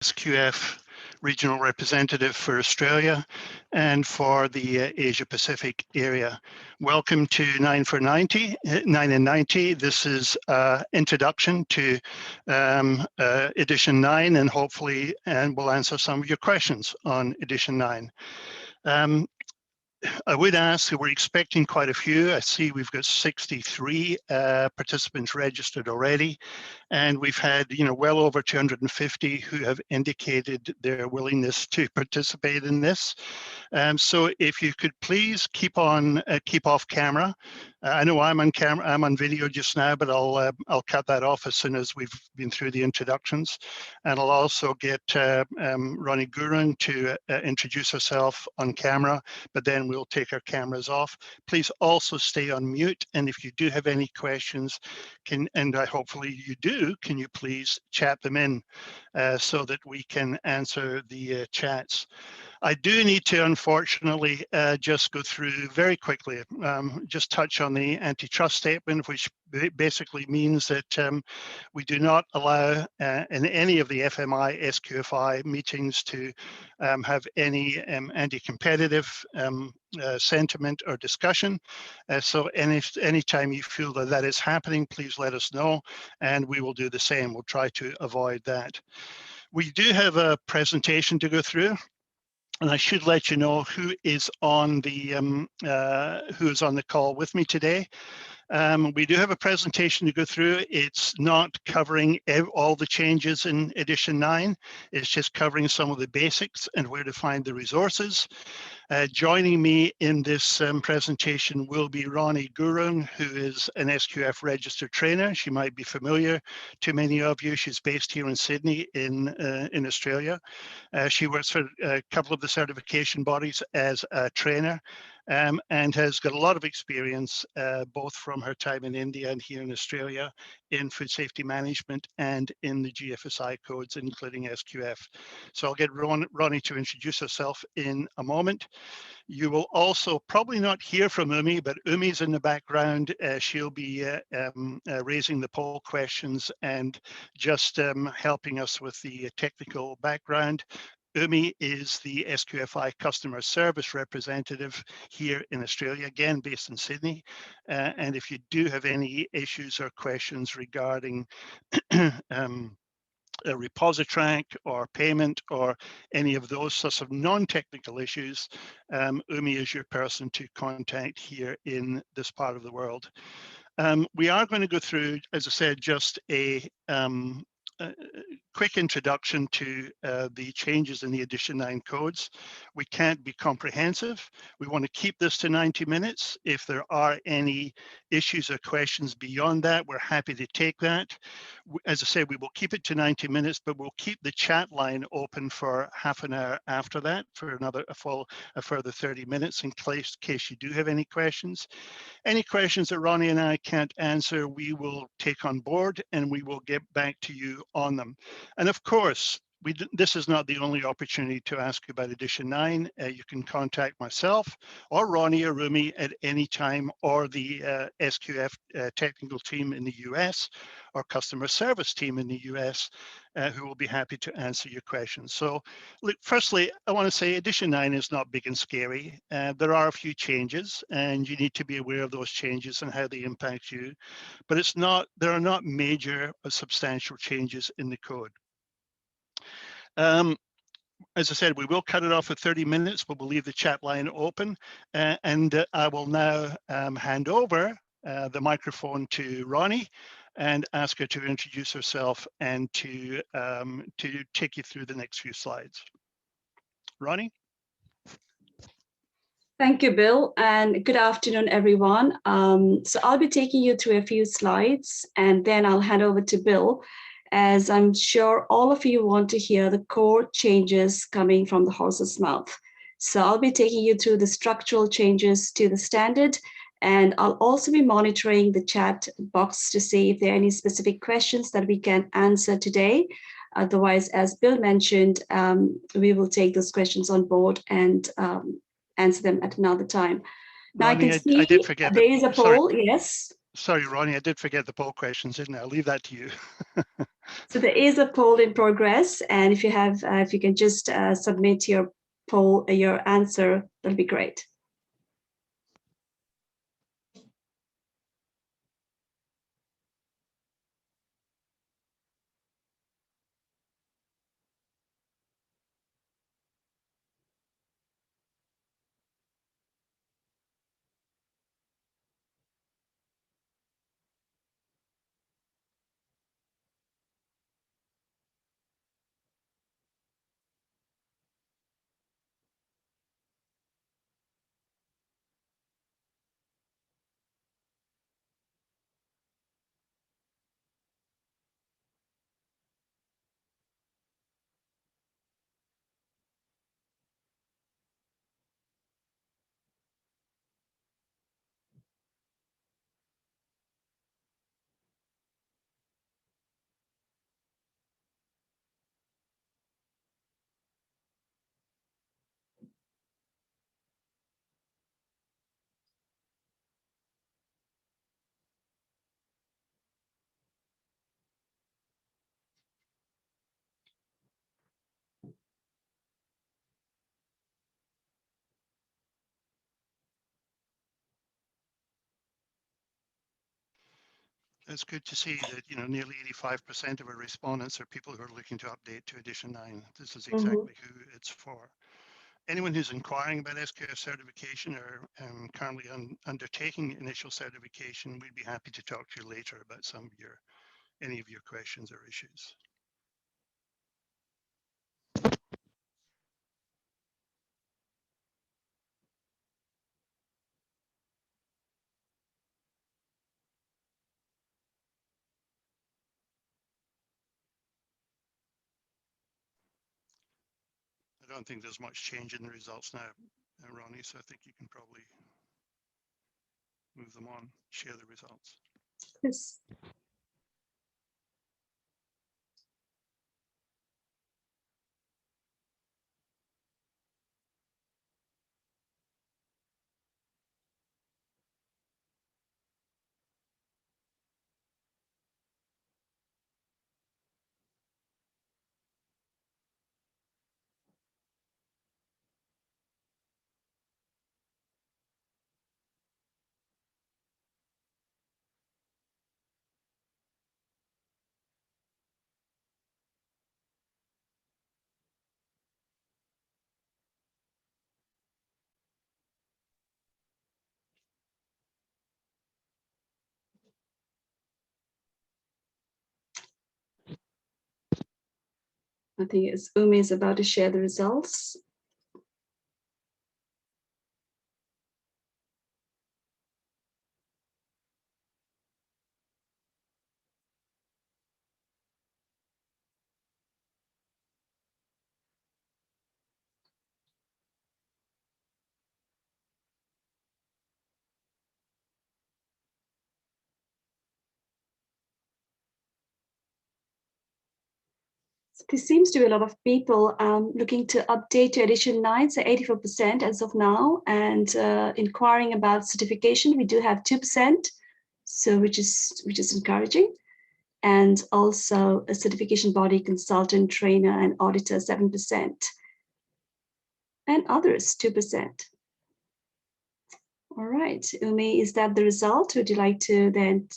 SQF Regional Representative for Australia and for the Asia Pacific area. Welcome to 9 for 90, 9 and 90. This is introduction to edition 9, and hopefully we'll answer some of your questions on edition 9. I would ask, we're expecting quite a few. I see we've got 63 participants registered already, and we've had, well over 250 who have indicated their willingness to participate in this. So if you could please keep off camera. I know I'm on camera, I'm on video just now, but I'll cut that off as soon as we've been through the introductions. And I'll also get Ronnie Gurung to introduce herself on camera, but then we'll take our cameras off. Please also stay on mute, and if you do have any questions, hopefully you do, can you please chat them in so that we can answer the chats. I do need to, unfortunately, just go through very quickly, just touch on the antitrust statement, which basically means that we do not allow in any of the FMI, SQFI meetings to have any anti-competitive sentiment or discussion. So anytime you feel that is happening, please let us know, and we will do the same. We'll try to avoid that. We do have a presentation to go through. And I should let you know who is on the call with me today. We do have a presentation to go through. It's not covering all the changes in edition 9. It's just covering some of the basics and where to find the resources. Joining me in this presentation will be Ronnie Gurung, who is an SQF registered trainer. She might be familiar to many of you. She's based here in Sydney in Australia. She works for a couple of the certification bodies as a trainer. And has got a lot of experience, both from her time in India and here in Australia, in food safety management and in the GFSI codes, including SQF. So I'll get Ronnie to introduce herself in a moment. You will also probably not hear from Umi, but Umi's in the background. She'll be raising the poll questions and just helping us with the technical background. Umi is the SQFI Customer Service Representative here in Australia, again, based in Sydney. And if you do have any issues or questions regarding a repository or payment or any of those sorts of non-technical issues, Umi is your person to contact here in this part of the world. We are going to go through, as I said, just a quick introduction to the changes in the edition 9 codes. We can't be comprehensive. We want to keep this to 90 minutes. If there are any issues or questions beyond that, we're happy to take that. As I said, we will keep it to 90 minutes, but we'll keep the chat line open for half an hour after that for a further 30 minutes in case you do have any questions. Any questions that Ronnie and I can't answer, we will take on board and we will get back to you on them. And of course, this is not the only opportunity to ask about edition 9. You can contact myself or Ronnie or Rumi at any time, or the SQF technical team in the US or customer service team in the US, who will be happy to answer your questions. So look, firstly, I want to say edition 9 is not big and scary. There are a few changes and you need to be aware of those changes and how they impact you, but there are not major or substantial changes in the code. As I said, we will cut it off at 30 minutes, but we'll leave the chat line open. And I will now hand over the microphone to Ronnie and ask her to introduce herself and to take you through the next few slides. Ronnie? Thank you, Bill, and good afternoon, everyone. So I'll be taking you through a few slides, and then I'll hand over to Bill, as I'm sure all of you want to hear the core changes coming from the horse's mouth. So I'll be taking you through the structural changes to the standard, and I'll also be monitoring the chat box to see if there are any specific questions that we can answer today. Otherwise, as Bill mentioned, we will take those questions on board and answer them at another time. Now, Ronnie, I can see I did forget there is a poll, yes. Sorry, Ronnie, I did forget the poll questions, didn't I? I'll leave that to you. So there is a poll in progress, and if you have, if you can just submit your poll, your answer, that'll be great. It's good to see that, you know, nearly 85% of our respondents are people who are looking to update to edition 9. This is exactly who it's for. Anyone who's inquiring about SQF certification or currently undertaking initial certification, we'd be happy to talk to you later about any of your questions or issues. I don't think there's much change in the results now, Ronnie, so I think you can probably move them on, share the results. Yes. I think it's Umi is about to share the results. There seems to be a lot of people looking to update to edition 9, so 84% as of now, and inquiring about certification. We do have 2%, so which is encouraging, and also a certification body, consultant, trainer, and auditor 7%, and others 2%. All right, Umi, is that the result? Would you like to then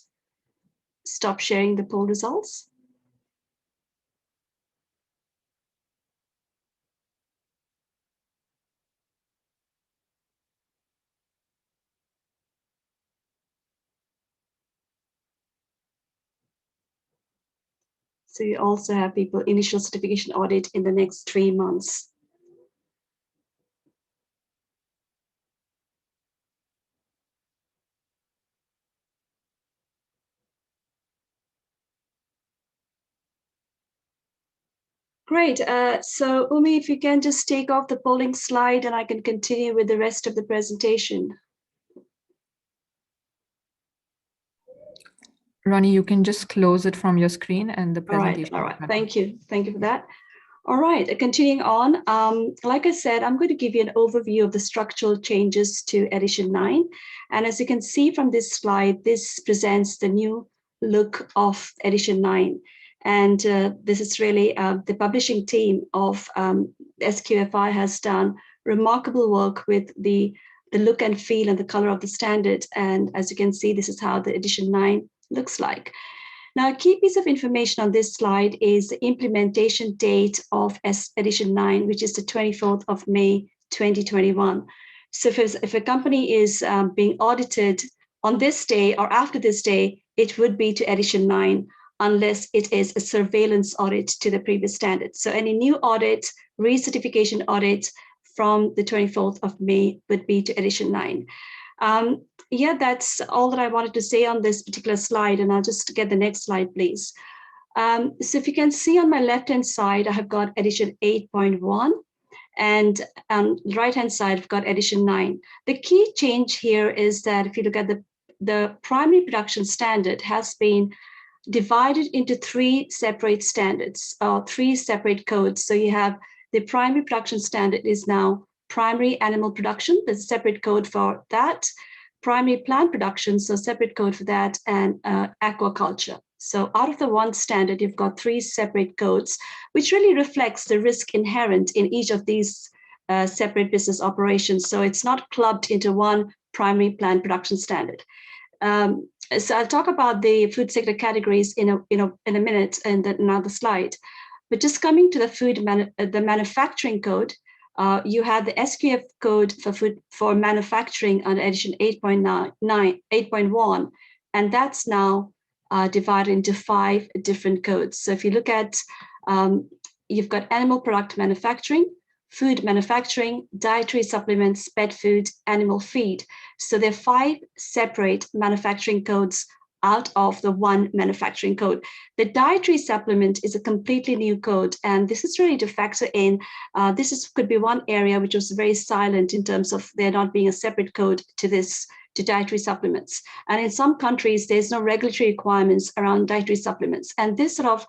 stop sharing the poll results? So you also have people initial certification audit in the next 3 months. Great. So Umi, if you can just take off the polling slide and I can continue with the rest of the presentation. Ronnie, you can just close it from your screen and the presentation. All right. Thank you for that. All right, continuing on, like I said, I'm going to give you an overview of the structural changes to edition 9. And as you can see from this slide, this presents the new look of edition 9. And this is really the publishing team of SQFI has done remarkable work with the look and feel and the color of the standard. And as you can see, this is how the edition 9 looks like. Now, a key piece of information on this slide is the implementation date of edition 9, which is the 24th of May, 2021. So if a company is being audited on this day or after this day, it would be to edition 9, unless it is a surveillance audit to the previous standard. So any new audit, recertification audit from the 24th of May would be to edition 9. Yeah, that's all that I wanted to say on this particular slide, and I'll just get the next slide, please. So if you can see on my left-hand side, I have got edition 8.1, and on the right-hand side, I've got edition 9. The key change here is that if you look at the primary production standard has been divided into 3 separate standards, or 3 separate codes. So you have the primary production standard is now primary animal production, there's a separate code for that. Primary plant production, so separate code for that, and aquaculture. So out of the one standard, you've got 3 separate codes, which really reflects the risk inherent in each of these separate business operations. So it's not clubbed into one primary plant production standard. So I'll talk about the food sector categories in a minute in another slide. But just coming to the manufacturing code, you have the SQF code for food for manufacturing under edition 8.1, and that's now divided into 5 different codes. So if you look at, you've got animal product manufacturing, food manufacturing, dietary supplements, pet food, animal feed. So there are 5 separate manufacturing codes out of the one manufacturing code. The dietary supplement is a completely new code, and this is really to factor in. Could be one area which was very silent in terms of there not being a separate code to dietary supplements. And in some countries, there's no regulatory requirements around dietary supplements. And this sort of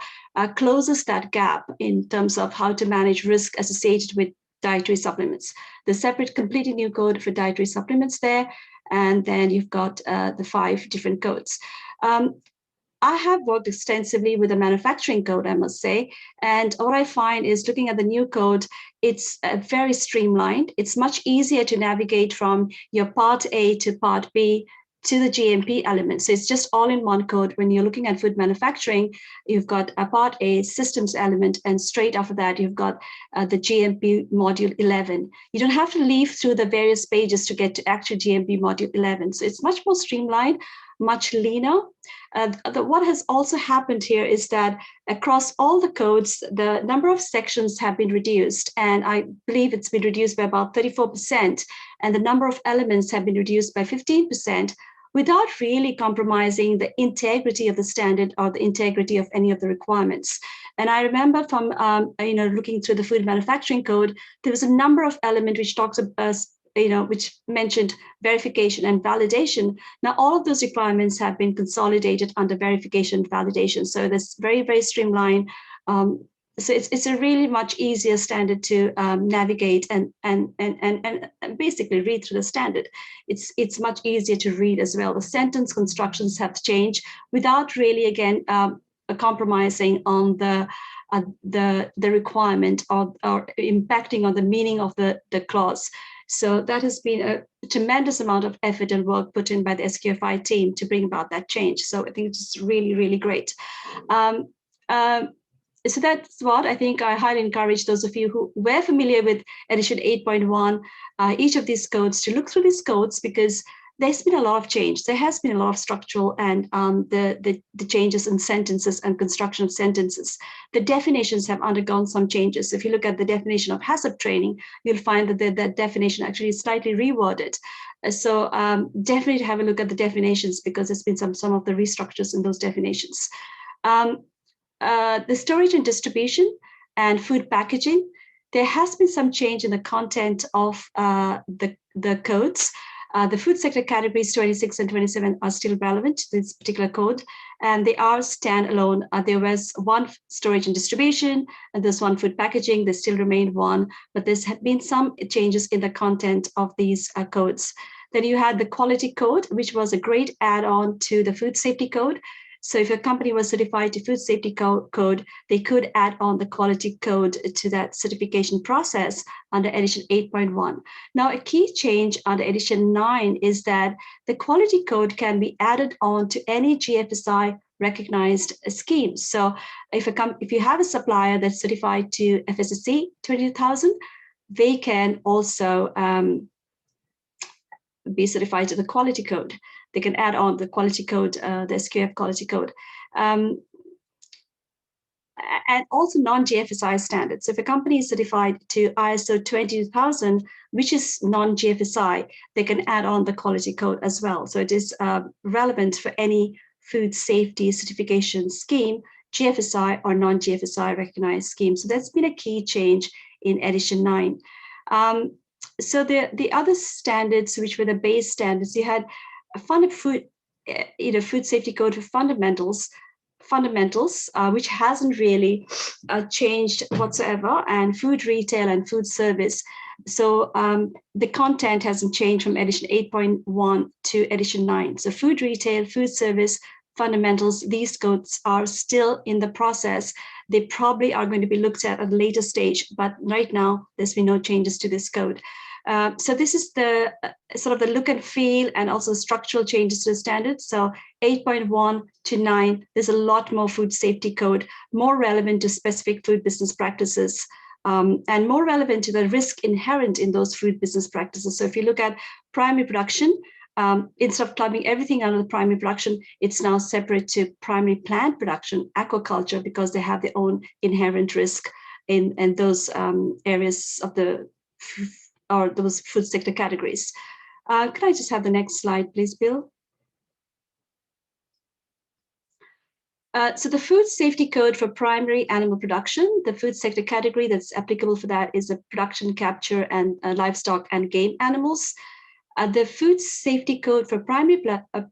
closes that gap in terms of how to manage risk associated with dietary supplements. The separate, completely new code for dietary supplements there. And then you've got the 5 different codes. I have worked extensively with the manufacturing code, I must say. And what I find is looking at the new code, it's very streamlined. It's much easier to navigate from your part A to part B to the GMP element. So it's just all in one code. When you're looking at food manufacturing, you've got a part A systems element, and straight after that, you've got the GMP module 11. You don't have to leaf through the various pages to get to actual GMP module 11. So it's much more streamlined, much leaner. What has also happened here is that across all the codes, the number of sections have been reduced, and I believe it's been reduced by about 34%, and the number of elements have been reduced by 15%, without really compromising the integrity of the standard or the integrity of any of the requirements. And I remember from looking through the food manufacturing code, there was a number of elements which talks about which mentioned verification and validation. Now, all of those requirements have been consolidated under verification and validation. So that's very, very streamlined. So it's a really much easier standard to navigate and basically read through the standard. It's much easier to read as well. The sentence constructions have changed without really, again, compromising on the requirement or impacting on the meaning of the clause. So that has been a tremendous amount of effort and work put in by the SQFI team to bring about that change. So I think it's really, really great. So that's what I think I highly encourage those of you who were familiar with edition 8.1, each of these codes, to look through these codes, because there's been a lot of change. There has been a lot of structural and the changes in sentences and construction of sentences. The definitions have undergone some changes. If you look at the definition of HACCP training, you'll find that the definition actually is slightly reworded. So definitely have a look at the definitions, because there's been some of the restructures in those definitions. The storage and distribution and food packaging, there has been some change in the content of the codes. The food sector categories 26 and 27 are still relevant to this particular code, and they are standalone. There was one storage and distribution, and there's one food packaging. There still remained one, but there's been some changes in the content of these codes. Then you had the quality code, which was a great add-on to the food safety code. So if a company was certified to food safety code, they could add on the quality code to that certification process under edition 8.1. Now, a key change under edition 9 is that the quality code can be added on to any GFSI recognized scheme. So if you have a supplier that's certified to FSSC 22000, they can also be certified to the quality code. They can add on the quality code, the SQF quality code. And also non-GFSI standards. So if a company is certified to ISO 22000, which is non-GFSI, they can add on the quality code as well. So it is relevant for any food safety certification scheme, GFSI or non-GFSI recognized scheme. So that's been a key change in edition 9. So the other standards, which were the base standards, you had food safety code for fundamentals, which hasn't really changed whatsoever, and food retail and food service. So the content hasn't changed from edition 8.1 to edition 9. So food retail, food service, fundamentals, these codes are still in the process. They probably are going to be looked at a later stage, but right now there's been no changes to this code. So this is the sort of the look and feel and also structural changes to the standards. So 8.1 to 9, there's a lot more food safety code, more relevant to specific food business practices, and more relevant to the risk inherent in those food business practices. So if you look at primary production, instead of clubbing everything under the primary production, it's now separate to primary plant production, aquaculture, because they have their own inherent risk in those areas of those food sector categories. Could I just have the next slide, please, Bill? So the food safety code for primary animal production, the food sector category that's applicable for that is the production, capture, and livestock and game animals. The food safety code for primary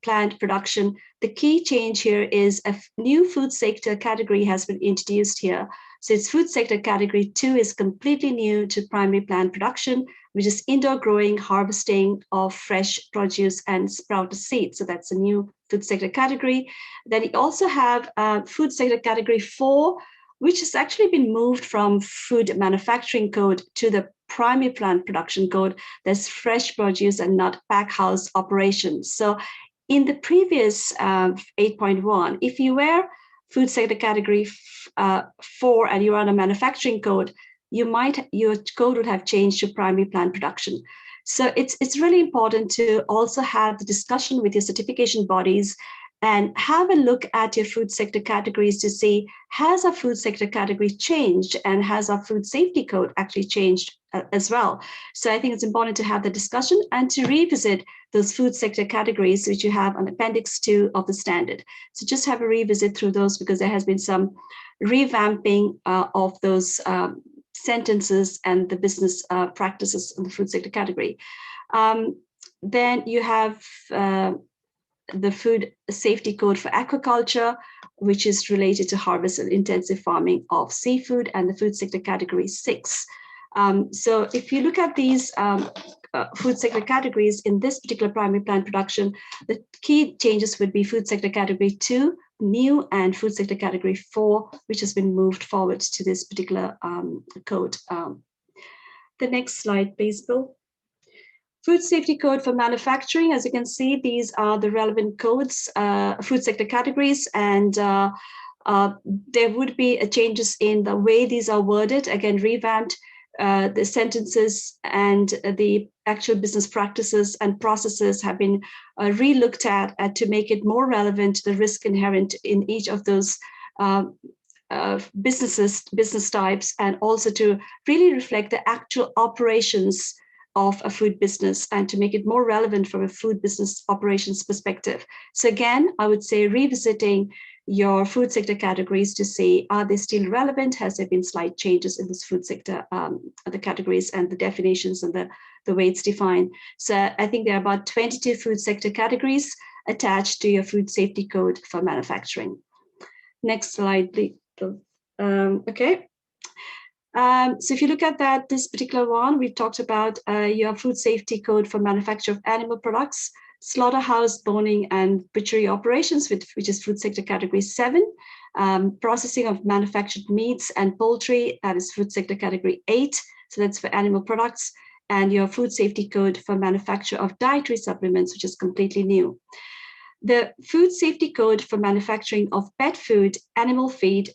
plant production, the key change here is a new food sector category has been introduced here. So it's food sector category 2 is completely new to primary plant production, which is indoor growing, harvesting of fresh produce and sprouted seeds. So that's a new food sector category. Then you also have food sector category 4, which has actually been moved from food manufacturing code to the primary plant production code. There's fresh produce and nut pack house operations. So in the previous 8.1, if you were food sector category 4 and you're on a manufacturing code, your code would have changed to primary plant production. So it's really important to also have the discussion with your certification bodies and have a look at your food sector categories to see, has our food sector category changed and has our food safety code actually changed as well? So I think it's important to have the discussion and to revisit those food sector categories, which you have on Appendix 2 of the standard. So just have a revisit through those because there has been some revamping of those sentences and the business practices in the food sector category. Then you have the food safety code for aquaculture, which is related to harvest and intensive farming of seafood, and the food sector category 6. So if you look at these food sector categories in this particular primary plant production, the key changes would be food sector category 2, new, and food sector category 4, which has been moved forward to this particular code. The next slide, please, Bill. Food safety code for manufacturing, as you can see, these are the relevant codes, food sector categories, and there would be changes in the way these are worded, again, revamped. The sentences and the actual business practices and processes have been re-looked at to make it more relevant to the risk inherent in each of those business types, and also to really reflect the actual operations of a food business and to make it more relevant from a food business operations perspective. So again, I would say revisiting your food sector categories to see, are they still relevant? Has there been slight changes in this food sector, the categories and the definitions and the way it's defined? So I think there are about 22 food sector categories attached to your food safety code for manufacturing. Next slide, please. Okay. So if you look at that, this particular one, we talked about your food safety code for manufacture of animal products, slaughterhouse, boning, and butchery operations, which is food sector category 7, processing of manufactured meats and poultry, that is food sector category 8, so that's for animal products, and your food safety code for manufacture of dietary supplements, which is completely new. The food safety code for manufacturing of pet food, animal feed,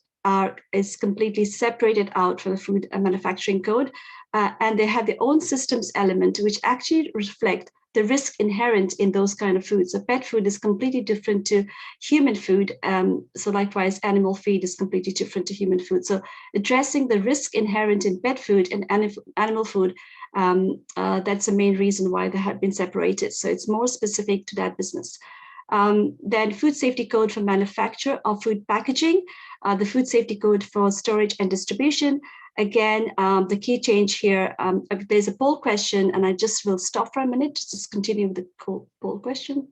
is completely separated out from the food manufacturing code, and they have their own systems element, which actually reflect the risk inherent in those kind of foods. So pet food is completely different to human food. So likewise, animal feed is completely different to human food. So addressing the risk inherent in pet food and animal food, that's the main reason why they have been separated. So it's more specific to that business. Then food safety code for manufacture of food packaging, the food safety code for storage and distribution. Again, the key change here, there's a poll question, and I just will stop for a minute to just continue with the poll question.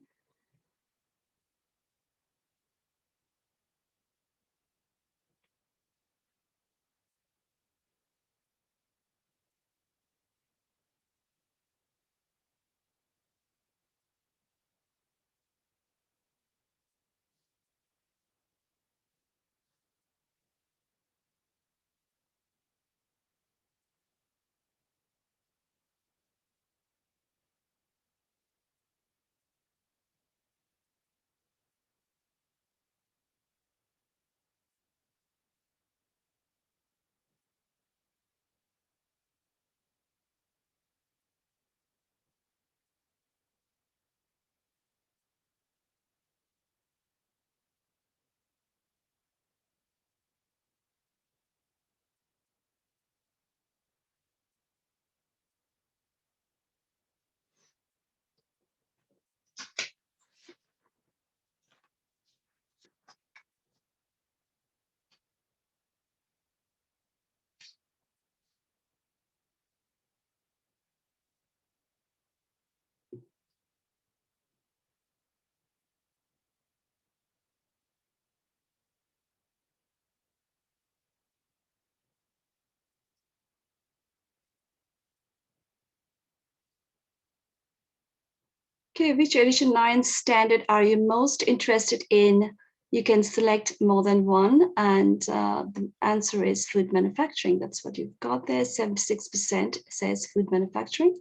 Okay, which edition 9 standard are you most interested in? You can select more than one, and the answer is food manufacturing. That's what you've got there. 76% says food manufacturing.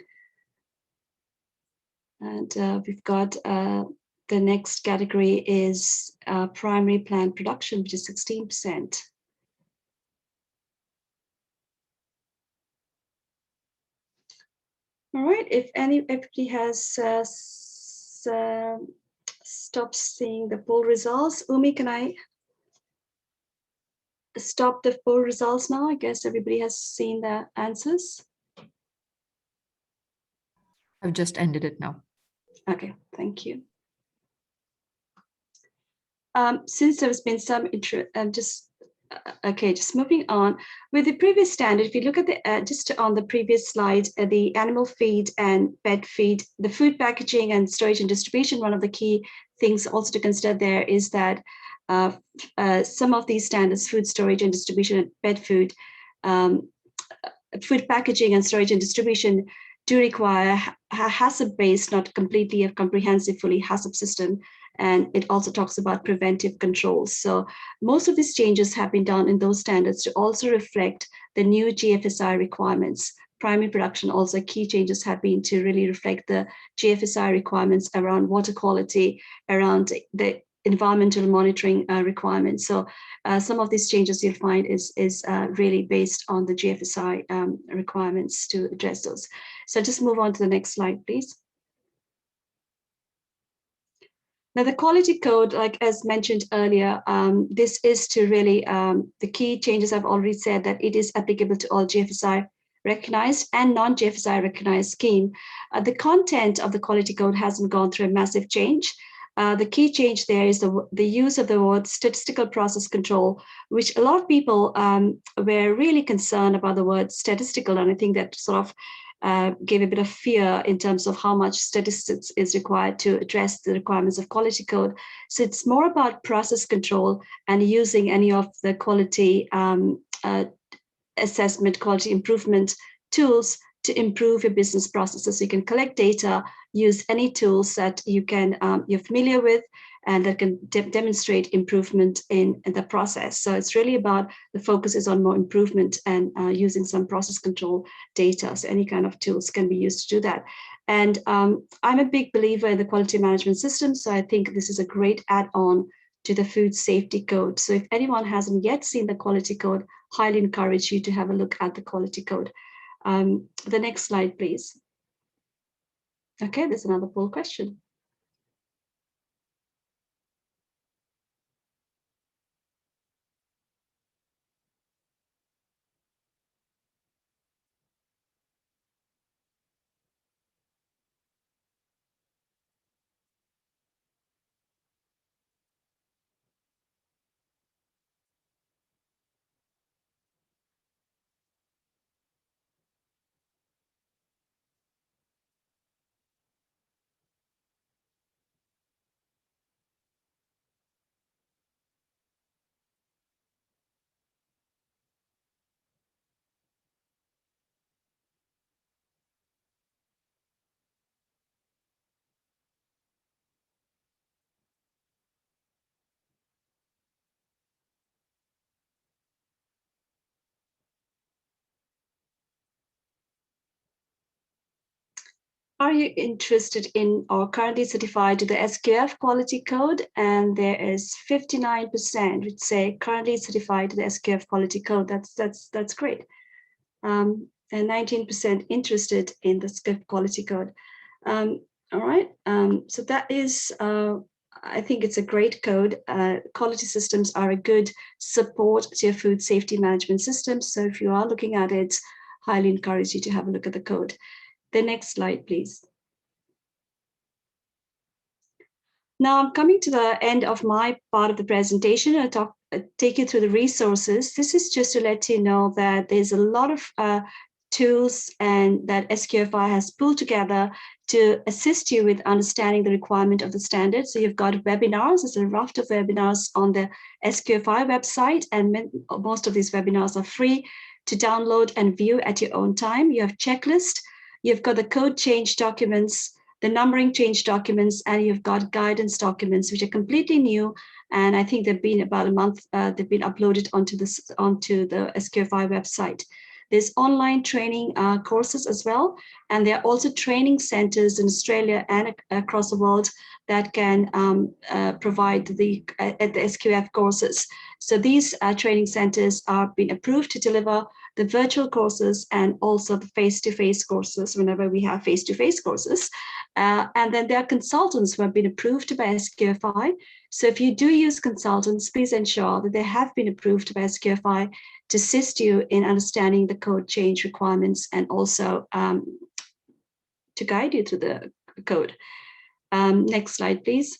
And we've got the next category is primary plant production, which is 16%. All right, if everybody has stopped seeing the poll results, Umi, can I stop the poll results now? I guess everybody has seen the answers. I've just ended it now. Okay, thank you. Since there's been some interest, just moving on. With the previous standard, if you look at the, just on the previous slide, the animal feed and pet feed, the food packaging and storage and distribution, one of the key things also to consider there is that some of these standards, food storage and distribution and pet food, food packaging and storage and distribution do require a HACCP-based, not completely a comprehensive, fully HACCP system. And it also talks about preventive controls. So most of these changes have been done in those standards to also reflect the new GFSI requirements. Primary production also key changes have been to really reflect the GFSI requirements around water quality, around the environmental monitoring requirements. So some of these changes you'll find is really based on the GFSI requirements to address those. So just move on to the next slide, please. Now, the quality code, like as mentioned earlier, this is to really, the key changes I've already said that it is applicable to all GFSI recognized and non-GFSI recognized scheme. The content of the quality code hasn't gone through a massive change. the key change there is the use of the word statistical process control, which a lot of people were really concerned about the word statistical. And I think that sort of gave a bit of fear in terms of how much statistics is required to address the requirements of quality code. So it's more about process control and using any of the quality assessment, quality improvement tools to improve your business processes. So you can collect data, use any tools that you're familiar with, and that can demonstrate improvement in the process. So it's really about the focus is on more improvement and using some process control data. So any kind of tools can be used to do that. And I'm a big believer in the quality management system. So I think this is a great add-on to the food safety code. So if anyone hasn't yet seen the quality code, highly encourage you to have a look at the quality code. The next slide, please. Okay, there's another poll question. Are you interested in or currently certified to the SQF quality code? And there is 59% which say currently certified to the SQF quality code. That's great. And 19% interested in the SQF quality code. All right. So that is, I think it's a great code. Quality systems are a good support to your food safety management system. So if you are looking at it, highly encourage you to have a look at the code. The next slide, please. Now I'm coming to the end of my part of the presentation. I'll take you through the resources. This is just to let you know that there's a lot of tools and that SQFI has pulled together to assist you with understanding the requirement of the standard. So you've got webinars, there's a raft of webinars on the SQFI website, and most of these webinars are free to download and view at your own time. You have checklist, you've got the code change documents, the numbering change documents, and you've got guidance documents, which are completely new. And I think they've been about a month, they've been uploaded onto the SQFI website. There's online training courses as well. And there are also training centers in Australia and across the world that can provide the SQF courses. So these training centers are being approved to deliver the virtual courses and also the face-to-face courses whenever we have face-to-face courses. And then there are consultants who have been approved by SQFI. So if you do use consultants, please ensure that they have been approved by SQFI to assist you in understanding the code change requirements and also to guide you through the code. Next slide, please.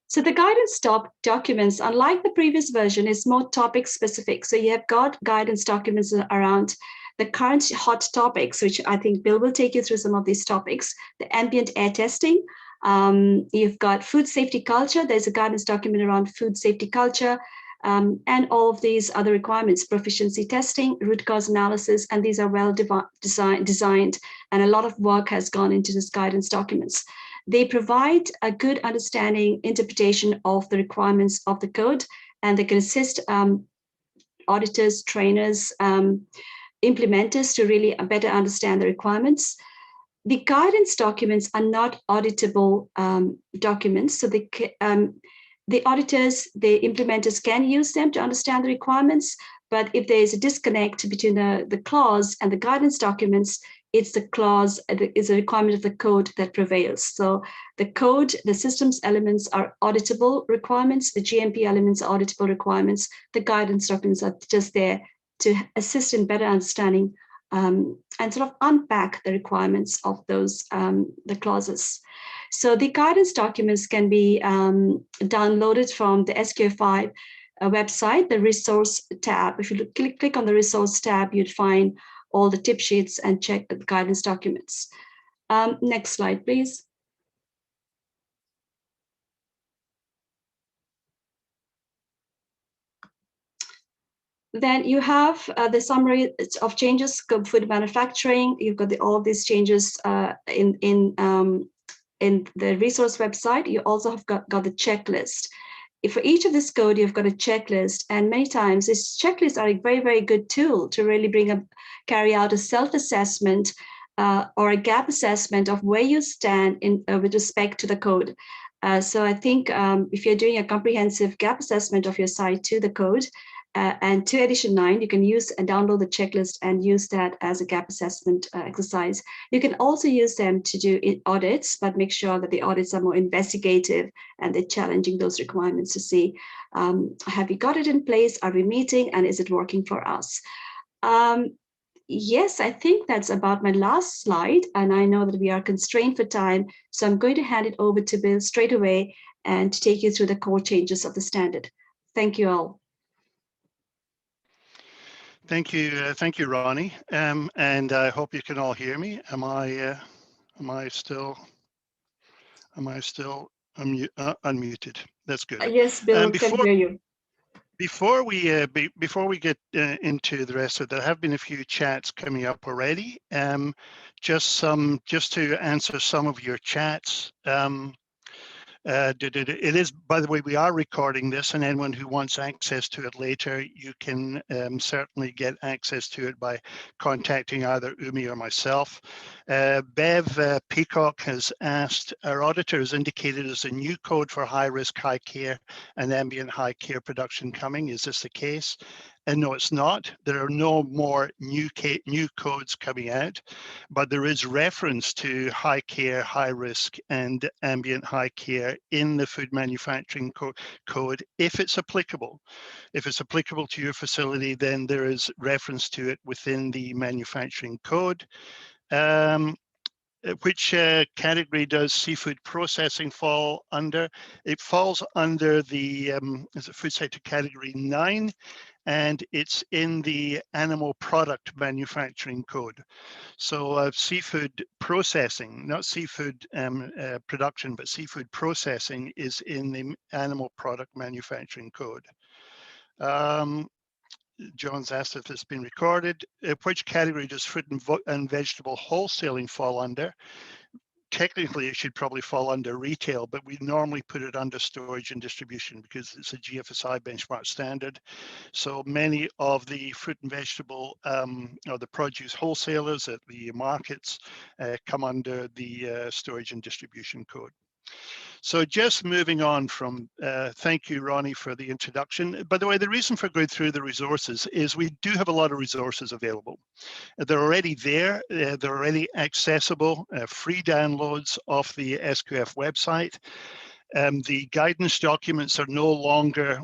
So the guidance documents, unlike the previous version, is more topic specific. So you have got guidance documents around the current hot topics, which I think Bill will take you through some of these topics. The ambient air testing. You've got food safety culture. There's a guidance document around food safety culture. And all of these other requirements, proficiency testing, root cause analysis, and these are well designed, and a lot of work has gone into these guidance documents. They provide a good understanding, interpretation of the requirements of the code, and they can assist auditors, trainers, implementers to really better understand the requirements. The guidance documents are not auditable documents, so the auditors, the implementers can use them to understand the requirements, but if there is a disconnect between the clause and the guidance documents, it's the clause, is a requirement of the code that prevails. So the code, the systems elements are auditable requirements, the GMP elements are auditable requirements, the guidance documents are just there to assist in better understanding and sort of unpack the requirements of those the clauses. So the guidance documents can be downloaded from the SQFI website, the resource tab. If you click on the resource tab, you'd find all the tip sheets and check the guidance documents. Next slide, please. Then you have the summary of changes of food manufacturing. You've got all of these changes in the resource website. You also have got the checklist. For each of this code, you've got a checklist, and many times these checklists are a very, very good tool to really carry out a self-assessment or a gap assessment of where you stand in with respect to the code. So I think if you're doing a comprehensive gap assessment of your site to the code, and to edition 9, you can use and download the checklist and use that as a gap assessment exercise. You can also use them to do audits, but make sure that the audits are more investigative and they're challenging those requirements to see, have we got it in place? Are we meeting? And is it working for us? Yes, I think that's about my last slide. And I know that we are constrained for time. So I'm going to hand it over to Bill straight away and to take you through the core changes of the standard. Thank you all. Thank you, Ronnie, and I hope you can all hear me. Am I still unmuted? That's good. Yes, Bill, can hear you. Before we get into the rest of it, there have been a few chats coming up already. Just to answer some of your chats. It is, by the way, we are recording this, and anyone who wants access to it later, you can certainly get access to it by contacting either Umi or myself. Bev Peacock has asked, our auditor has indicated there's a new code for high risk, high care and ambient high care production coming. Is this the case? And no, it's not. There are no more new codes coming out, but there is reference to high care, high risk, and ambient high care in the food manufacturing code if it's applicable. If it's applicable to your facility, then there is reference to it within the manufacturing code. Which category does seafood processing fall under? It falls under the food sector category 9, and it's in the animal product manufacturing code. So seafood processing, not seafood production, but seafood processing is in the animal product manufacturing code. John's asked if it's been recorded. Which category does fruit and vegetable wholesaling fall under? Technically, it should probably fall under retail, but we normally put it under storage and distribution because it's a GFSI benchmark standard. So many of the fruit and vegetable or the produce wholesalers at the markets come under the storage and distribution code. So just moving on from, thank you, Ronnie, for the introduction. By the way, the reason for going through the resources is we do have a lot of resources available. They're already there, they're already accessible, free downloads off the SQF website. The guidance documents are no longer,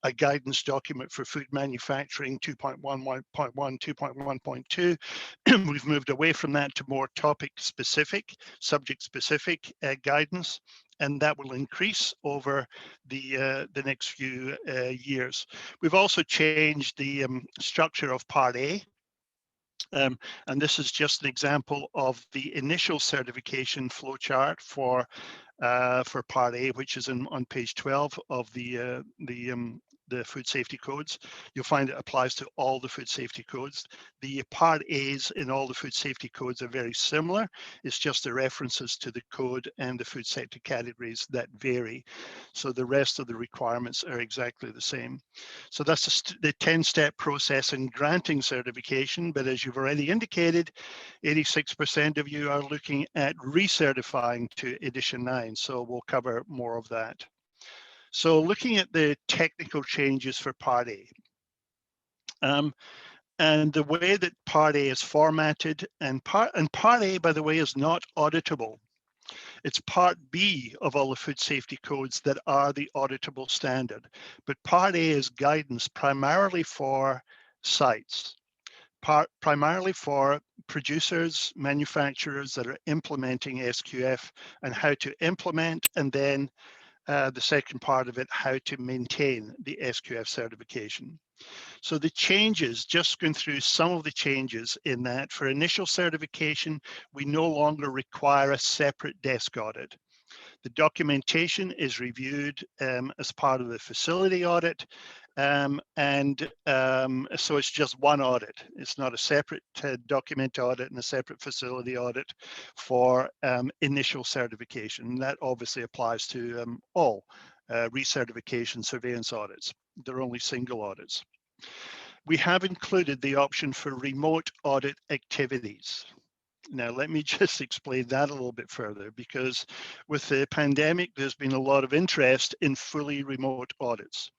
a guidance document for food manufacturing 2.1.1, 2.1.2. We've moved away from that to more topic specific, subject specific guidance, and that will increase over the next few years. We've also changed the structure of Part A. And this is just an example of the initial certification flowchart for Part A, which is on page 12 of the food safety codes. You'll find it applies to all the food safety codes. The Part A's in all the food safety codes are very similar. It's just the references to the code and the food sector categories that vary. So the rest of the requirements are exactly the same. So that's the 10-step process in granting certification. But as you've already indicated, 86% of you are looking at recertifying to edition 9. So we'll cover more of that. So looking at the technical changes for Part A, and the way that Part A is formatted, and Part A, by the way, is not auditable. It's Part B of all the food safety codes that are the auditable standard. But Part A is guidance primarily for sites. primarily for producers, manufacturers that are implementing SQF and how to implement, and then the second part of it, how to maintain the SQF certification. So the changes, just going through some of the changes in that, for initial certification, we no longer require a separate desk audit. The documentation is reviewed as part of the facility audit, so it's just one audit. It's not a separate document audit and a separate facility audit for initial certification. That obviously applies to all recertification surveillance audits. They're only single audits. We have included the option for remote audit activities. Now, let me just explain that a little bit further, because with the pandemic, there's been a lot of interest in fully remote audits.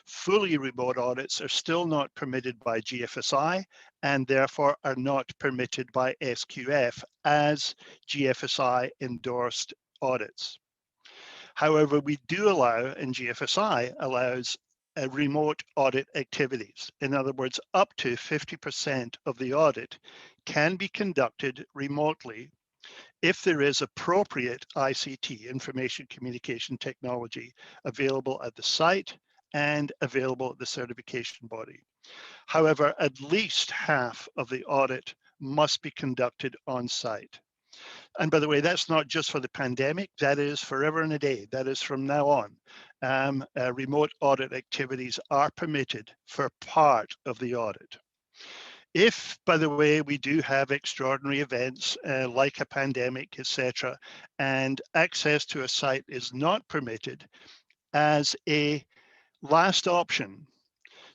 Fully remote audits are still not permitted by GFSI and therefore are not permitted by SQF as GFSI endorsed audits. However, we do allow, and GFSI allows, remote audit activities. In other words, up to 50% of the audit can be conducted remotely if there is appropriate ICT, information communication technology, available at the site and available at the certification body. However, at least half of the audit must be conducted on site. And by the way, that's not just for the pandemic, that is forever and a day. That is from now on. Remote audit activities are permitted for part of the audit. If, by the way, we do have extraordinary events like a pandemic, etc., and access to a site is not permitted, as a last option,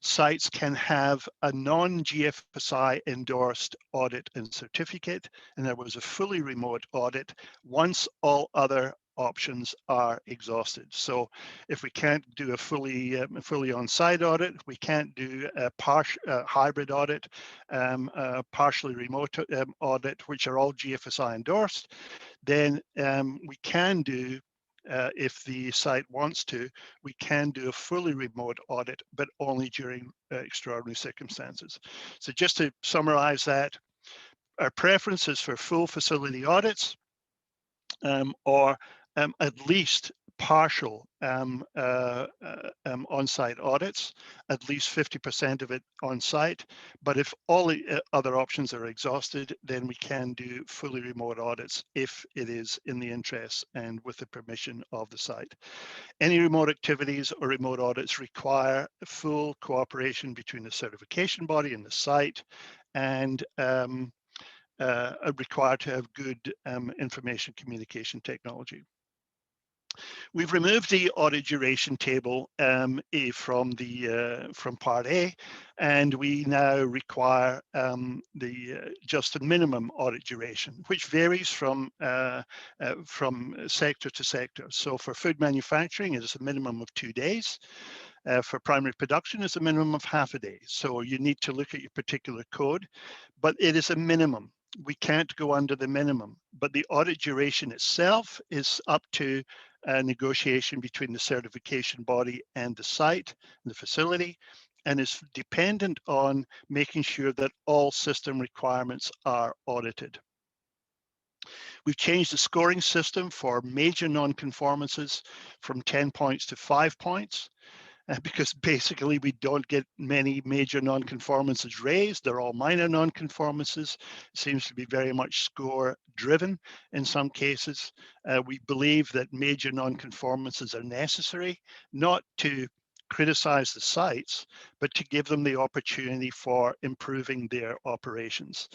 sites can have a non-GFSI endorsed audit and certificate, and there was a fully remote audit once all other options are exhausted. So if we can't do a fully on-site audit, we can't do a hybrid audit, partially remote audit, which are all GFSI endorsed, then we can do, if the site wants to, we can do a fully remote audit, but only during extraordinary circumstances. So just to summarize that, our preference is for full facility audits, or at least partial on-site audits, at least 50% of it on-site. But if all the other options are exhausted, then we can do fully remote audits if it is in the interest and with the permission of the site. Any remote activities or remote audits require full cooperation between the certification body and the site, and are required to have good information communication technology. We've removed the audit duration table from Part A, and we now require just a minimum audit duration, which varies from sector to sector. So for food manufacturing, it is a minimum of 2 days. For primary production, it's a minimum of half a day. So you need to look at your particular code, but it is a minimum. We can't go under the minimum, but the audit duration itself is up to a negotiation between the certification body and the site, the facility, and is dependent on making sure that all system requirements are audited. We've changed the scoring system for major non-conformances from 10 points to 5 points. Because basically we don't get many major non-conformances raised. They're all minor non-conformances. It seems to be very much score driven in some cases. We believe that major non-conformances are necessary, not to criticize the sites, but to give them the opportunity for improving their operations.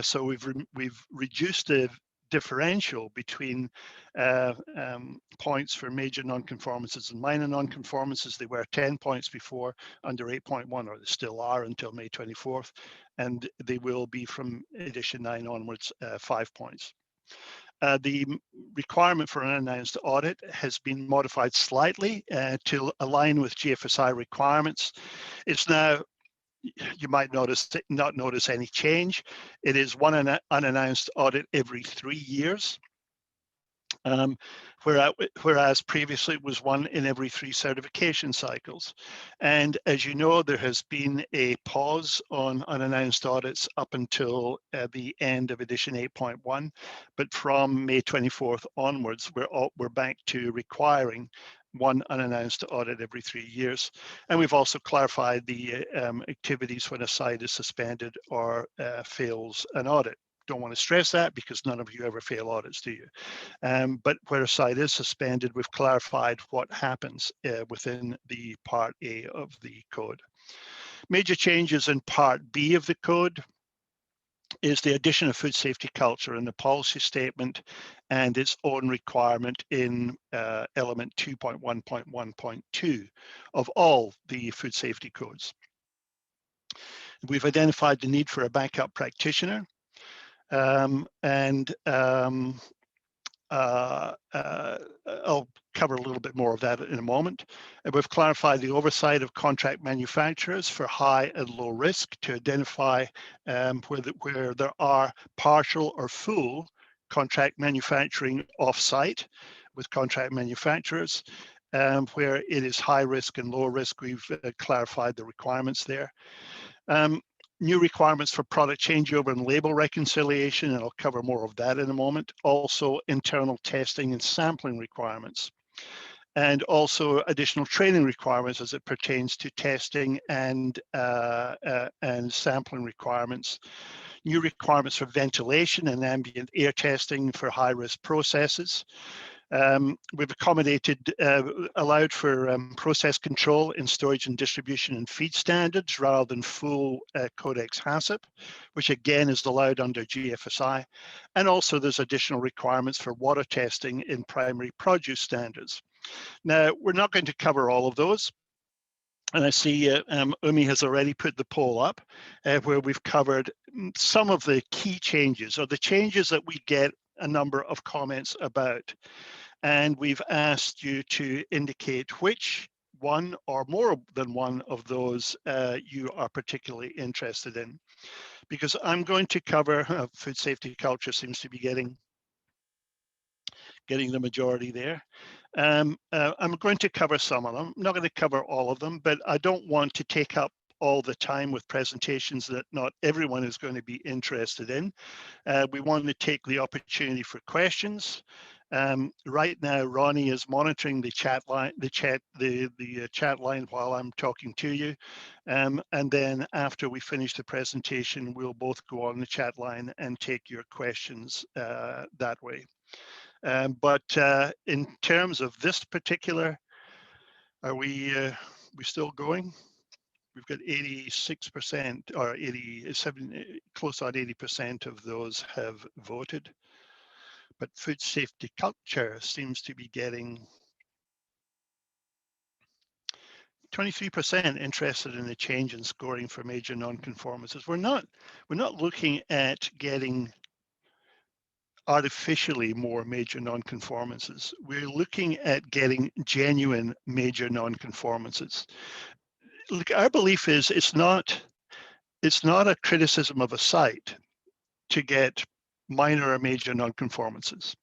So we've reduced the differential between points for major non-conformances and minor non-conformances. They were 10 points before under 8.1, or they still are until May 24th, and they will be from edition 9 onwards 5 points. The requirement for an unannounced audit has been modified slightly to align with GFSI requirements. It's now, you might not notice any change. It is one unannounced audit every 3 years. Whereas previously it was 1 in every 3 certification cycles. And as you know, there has been a pause on unannounced audits up until the end of edition 8.1, but from May 24th onwards, we're back to requiring 1 unannounced audit every 3 years. And we've also clarified the activities when a site is suspended or fails an audit. Don't want to stress that because none of you ever fail audits, do you? But where a site is suspended, we've clarified what happens within the Part A of the code. Major changes in Part B of the code is the addition of food safety culture in the policy statement and its own requirement in element 2.1.1.2 of all the food safety codes. We've identified the need for a backup practitioner, I'll cover a little bit more of that in a moment. And we've clarified the oversight of contract manufacturers for high and low risk to identify where there are partial or full contract manufacturing off-site with contract manufacturers. Where it is high risk and low risk, we've clarified the requirements there. New requirements for product changeover and label reconciliation, and I'll cover more of that in a moment. Also, internal testing and sampling requirements, and also additional training requirements as it pertains to testing and sampling requirements. New requirements for ventilation and ambient air testing for high-risk processes. We've allowed for process control in storage and distribution and feed standards rather than full Codex HACCP, which again is allowed under GFSI. And also there's additional requirements for water testing in primary produce standards. Now, we're not going to cover all of those. And I see Umi has already put the poll up where we've covered some of the key changes or the changes that we get a number of comments about. And we've asked you to indicate which one or more than one of those you are particularly interested in. Because I'm going to cover food safety culture seems to be getting the majority there. I'm going to cover some of them. I'm not going to cover all of them, but I don't want to take up all the time with presentations that not everyone is going to be interested in. We want to take the opportunity for questions. Right now, Ronnie is monitoring the chat line, the chat line while I'm talking to you, and then after we finish the presentation, we'll both go on the chat line and take your questions that way. But in terms of this particular, are we still going? We've got 86% or 87, close on 80% of those have voted. But food safety culture seems to be getting 23% interested in a change in scoring for major non-conformances. We're not looking at getting artificially more major non-conformances. We're looking at getting genuine major non-conformances. Look, our belief is it's not a criticism of a site to get minor or major non-conformances,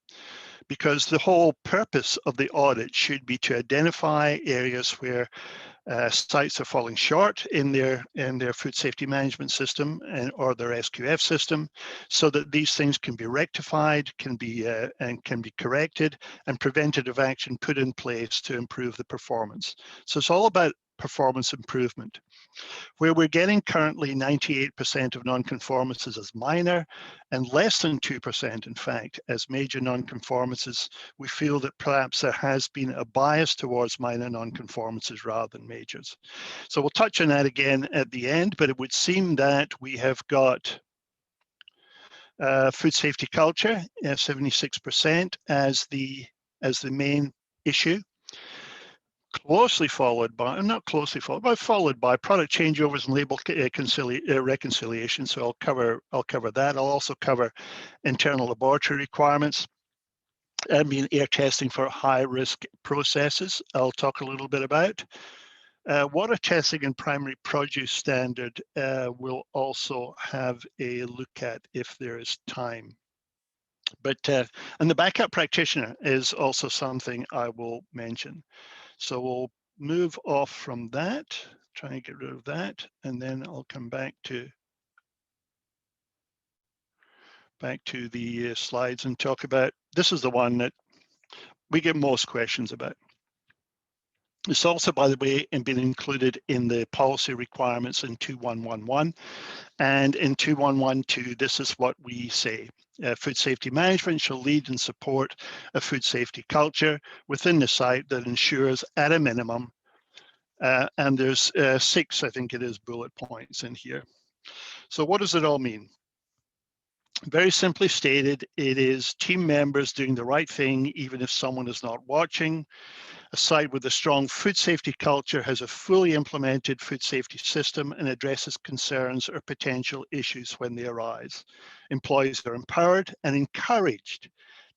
because the whole purpose of the audit should be to identify areas where sites are falling short in their food safety management system or their SQF system, so that these things can be rectified, can be corrected, and preventative action put in place to improve the performance. So it's all about performance improvement. Where we're getting currently 98% of non-conformances as minor and less than 2%, in fact, as major non-conformances, we feel that perhaps there has been a bias towards minor non-conformances rather than majors. So we'll touch on that again at the end, but it would seem that we have got food safety culture, 76% as the main issue. Closely followed by, not closely followed, but followed by product changeovers and label reconciliation. So I'll cover that. I'll also cover internal laboratory requirements, ambient air testing for high-risk processes. I'll talk a little bit about. Water testing and primary produce standard we'll also have a look at if there is time. And the backup practitioner is also something I will mention. So we'll move off from that, try and get rid of that, and then I'll come back to the slides and talk about, this is the one that we get most questions about. It's also, by the way, been included in the policy requirements in 2111, and in 2112, this is what we say. Food safety management shall lead and support a food safety culture within the site that ensures at a minimum, and there's 6, I think it is, bullet points in here. So what does it all mean? Very simply stated, it is team members doing the right thing even if someone is not watching. A site with a strong food safety culture has a fully implemented food safety system and addresses concerns or potential issues when they arise. Employees are empowered and encouraged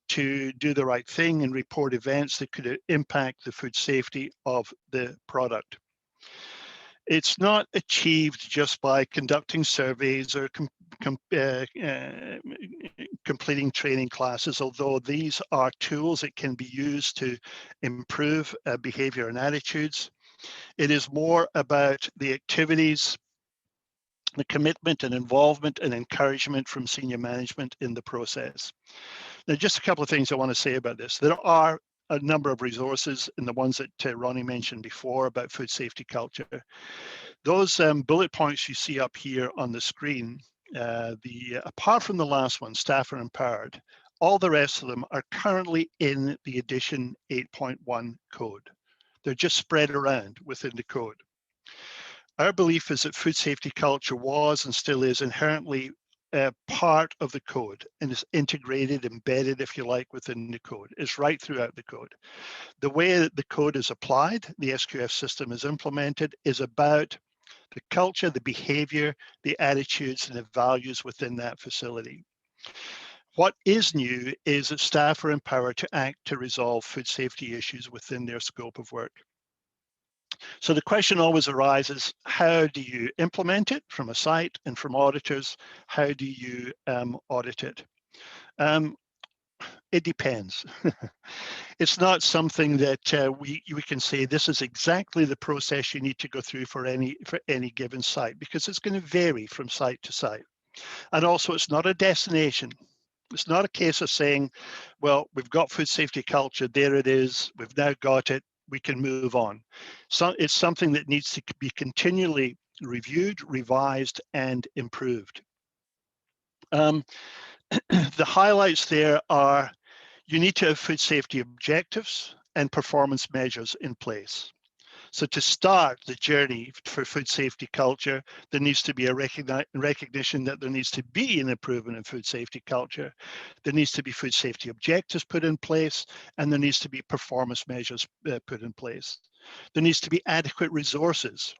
to do the right thing and report events that could impact the food safety of the product. It's not achieved just by conducting surveys or completing training classes, although these are tools that can be used to improve behavior and attitudes. It is more about the activities, the commitment and involvement and encouragement from senior management in the process. Now, just a couple of things I want to say about this. There are a number of resources in the ones that Ronnie mentioned before about food safety culture. Those bullet points you see up here on the screen, apart from the last one, staff are empowered, all the rest of them are currently in the edition 8.1 code. They're just spread around within the code. Our belief is that food safety culture was and still is inherently part of the code and is integrated, embedded, if you like, within the code. It's right throughout the code. The way that the code is applied, the SQF system is implemented, is about the culture, the behavior, the attitudes, and the values within that facility. What is new is that staff are empowered to act to resolve food safety issues within their scope of work. So the question always arises, how do you implement it from a site and from auditors? How do you audit it? It depends. It's not something that we can say this is exactly the process you need to go through for any given site, because it's going to vary from site to site. And also, it's not a destination. It's not a case of saying, well, we've got food safety culture, there it is, we've now got it, we can move on. So it's something that needs to be continually reviewed, revised, and improved. The highlights there are, you need to have food safety objectives and performance measures in place. So to start the journey for food safety culture, there needs to be a recognition that there needs to be an improvement in food safety culture. There needs to be food safety objectives put in place, and there needs to be performance measures put in place. There needs to be adequate resources.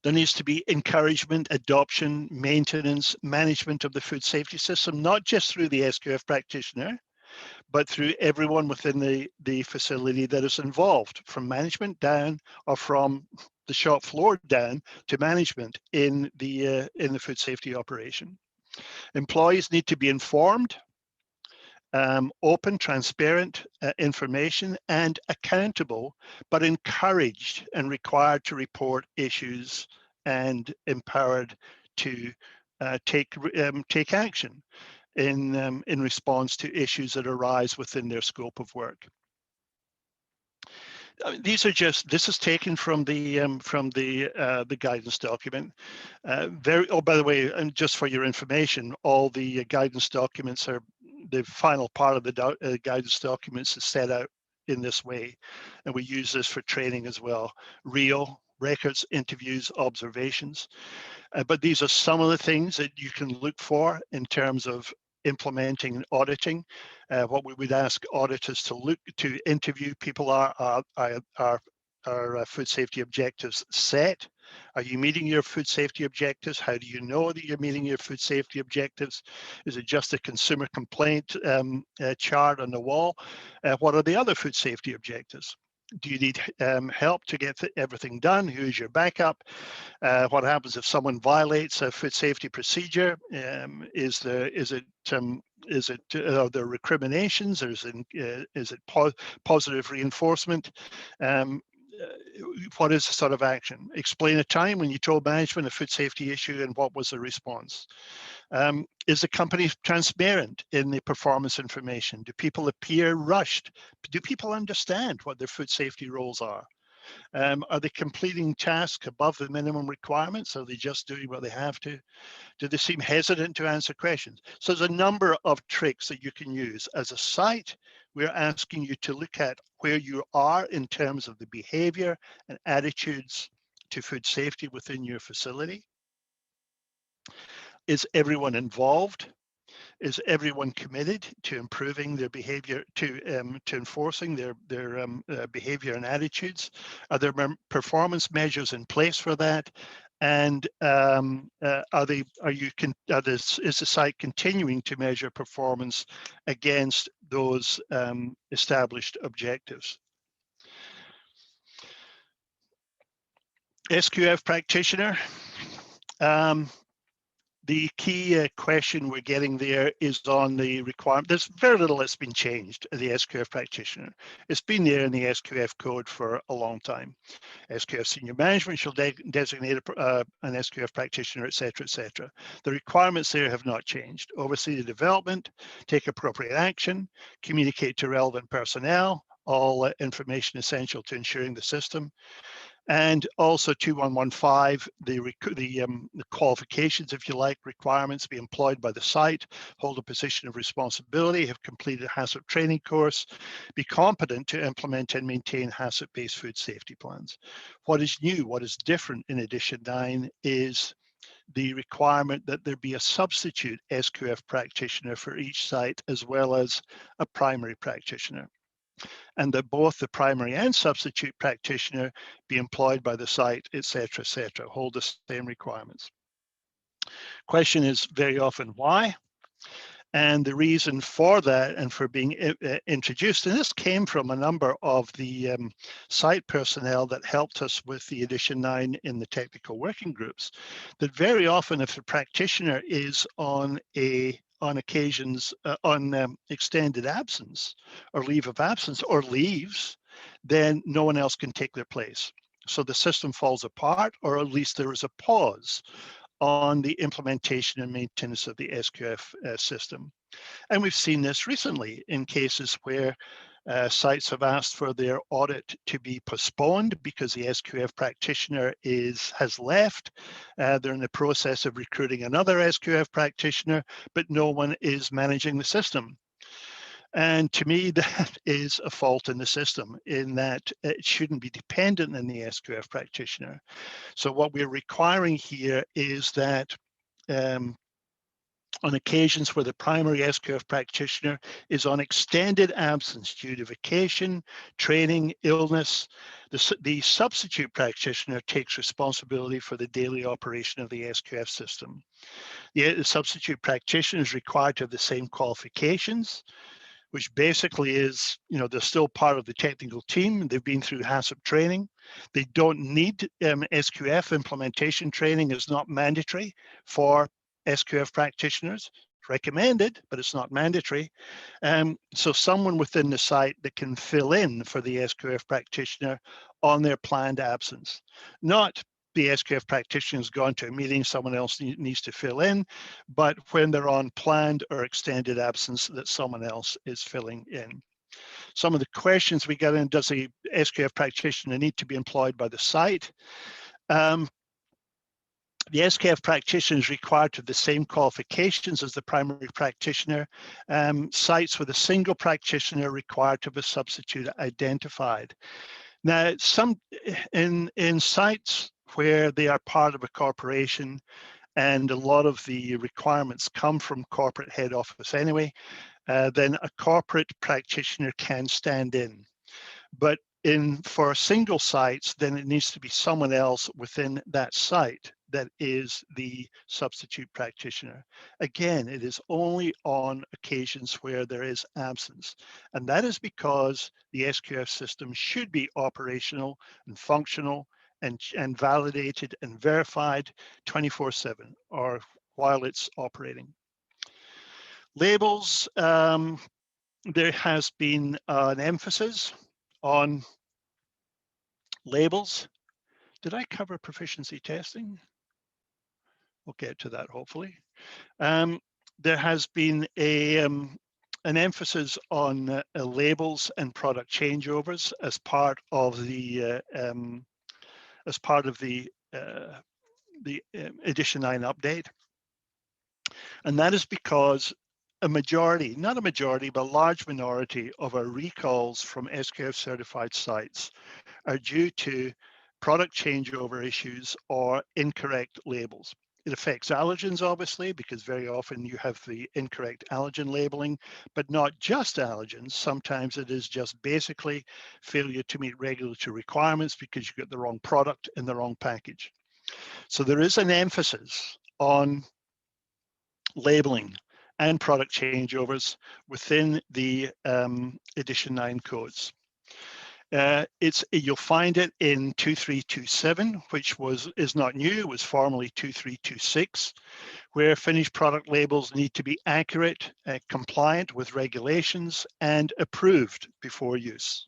There needs to be encouragement, adoption, maintenance, management of the food safety system, not just through the SQF practitioner, but through everyone within the facility that is involved, from management down, or from the shop floor down to management in the food safety operation. Employees need to be informed, open, transparent information, and accountable, but encouraged and required to report issues and empowered to take action in response to issues that arise within their scope of work. This is taken from the guidance document. By the way, and just for your information, all the guidance documents are, the final part of the guidance documents is set out in this way, and we use this for training as well. Real records, interviews, observations. But these are some of the things that you can look for in terms of implementing and auditing. What we would ask auditors to interview people are food safety objectives set? Are you meeting your food safety objectives? How do you know that you're meeting your food safety objectives? Is it just a consumer complaint chart on the wall? What are the other food safety objectives? Do you need help to get everything done? Who's your backup? What happens if someone violates a food safety procedure? Is it are there recriminations, or is it positive reinforcement? What is the sort of action? Explain a time when you told management a food safety issue and what was the response? Is the company transparent in the performance information? Do people appear rushed? Do people understand what their food safety roles are? Are they completing tasks above the minimum requirements? Are they just doing what they have to? Do they seem hesitant to answer questions? So there's a number of tricks that you can use. As a site, we're asking you to look at where you are in terms of the behavior and attitudes to food safety within your facility. Is everyone involved? Is everyone committed to improving their behavior, to enforcing their behavior and attitudes? Are there performance measures in place for that? And is the site continuing to measure performance against those established objectives? SQF practitioner. The key question we're getting there is on the requirement. There's very little that's been changed in the SQF practitioner. It's been there in the SQF code for a long time. SQF senior management shall designate an SQF practitioner, etc., etc. The requirements there have not changed. Oversee the development, take appropriate action, communicate to relevant personnel, all information essential to ensuring the system. And also 2115, the qualifications, if you like, requirements, be employed by the site, hold a position of responsibility, have completed a HACCP training course, be competent to implement and maintain HACCP-based food safety plans. What is new, what is different in edition 9 is the requirement that there be a substitute SQF practitioner for each site, as well as a primary practitioner, and that both the primary and substitute practitioner be employed by the site, etc., etc., hold the same requirements. Question is very often why? And the reason for that and for being introduced, and this came from a number of the site personnel that helped us with the edition 9 in the technical working groups, that very often if the practitioner is on occasions on extended absence or leave of absence or leaves, then no one else can take their place. So the system falls apart, or at least there is a pause on the implementation and maintenance of the SQF system. And we've seen this recently in cases where sites have asked for their audit to be postponed because the SQF practitioner has left. They're in the process of recruiting another SQF practitioner, but no one is managing the system. And to me, that is a fault in the system, in that it shouldn't be dependent on the SQF practitioner. So what we're requiring here is that on occasions where the primary SQF practitioner is on extended absence due to vacation, training, illness, the substitute practitioner takes responsibility for the daily operation of the SQF system. The substitute practitioner is required to have the same qualifications, which basically is, they're still part of the technical team. They've been through HACCP training. They don't need SQF implementation training. Is not mandatory for SQF practitioners. It's recommended, but it's not mandatory. So someone within the site that can fill in for the SQF practitioner on their planned absence, not the SQF practitioner has gone to a meeting, someone else needs to fill in, but when they're on planned or extended absence, that someone else is filling in. Some of the questions we get in: does the SQF practitioner need to be employed by the site? The SQF practitioner is required to have the same qualifications as the primary practitioner. Sites with a single practitioner are required to have a substitute identified. Now, in sites where they are part of a corporation, and a lot of the requirements come from corporate head office anyway, then a corporate practitioner can stand in. But for single sites, then it needs to be someone else within that site that is the substitute practitioner. Again, it is only on occasions where there is absence. And that is because the SQF system should be operational and functional and validated and verified 24/7 or while it's operating. Labels, there has been an emphasis on labels. Did I cover proficiency testing? We'll get to that hopefully. There has been an emphasis on labels and product changeovers as part of the Edition 9 update, and that is because a majority, not a majority, but a large minority of our recalls from SQF certified sites are due to product changeover issues or incorrect labels. It affects allergens, obviously, because very often you have the incorrect allergen labeling, but not just allergens. Sometimes it is just basically failure to meet regulatory requirements because you get the wrong product in the wrong package. So there is an emphasis on labeling and product changeovers within the Edition 9 codes. You'll find it in 2327, which is not new. It was formerly 2326, where finished product labels need to be accurate, compliant with regulations, and approved before use.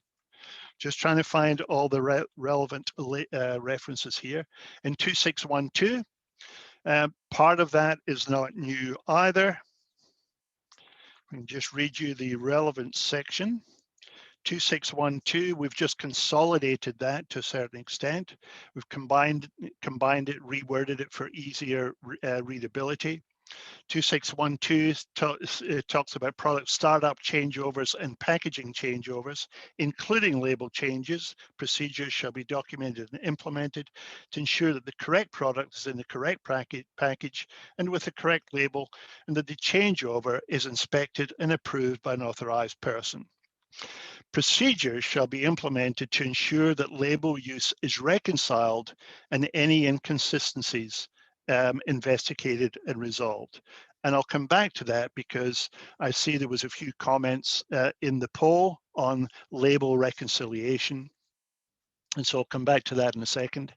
Just trying to find all the relevant references here. In 2612, part of that is not new either. I can just read you the relevant section. 2612, we've just consolidated that to a certain extent. We've combined it, reworded it for easier readability. 2612 talks about product startup changeovers and packaging changeovers, including label changes. Procedures shall be documented and implemented to ensure that the correct product is in the correct package and with the correct label, and that the changeover is inspected and approved by an authorized person. Procedures shall be implemented to ensure that label use is reconciled and any inconsistencies investigated and resolved. And I'll come back to that because I see there was a few comments in the poll on label reconciliation. And so I'll come back to that in a second.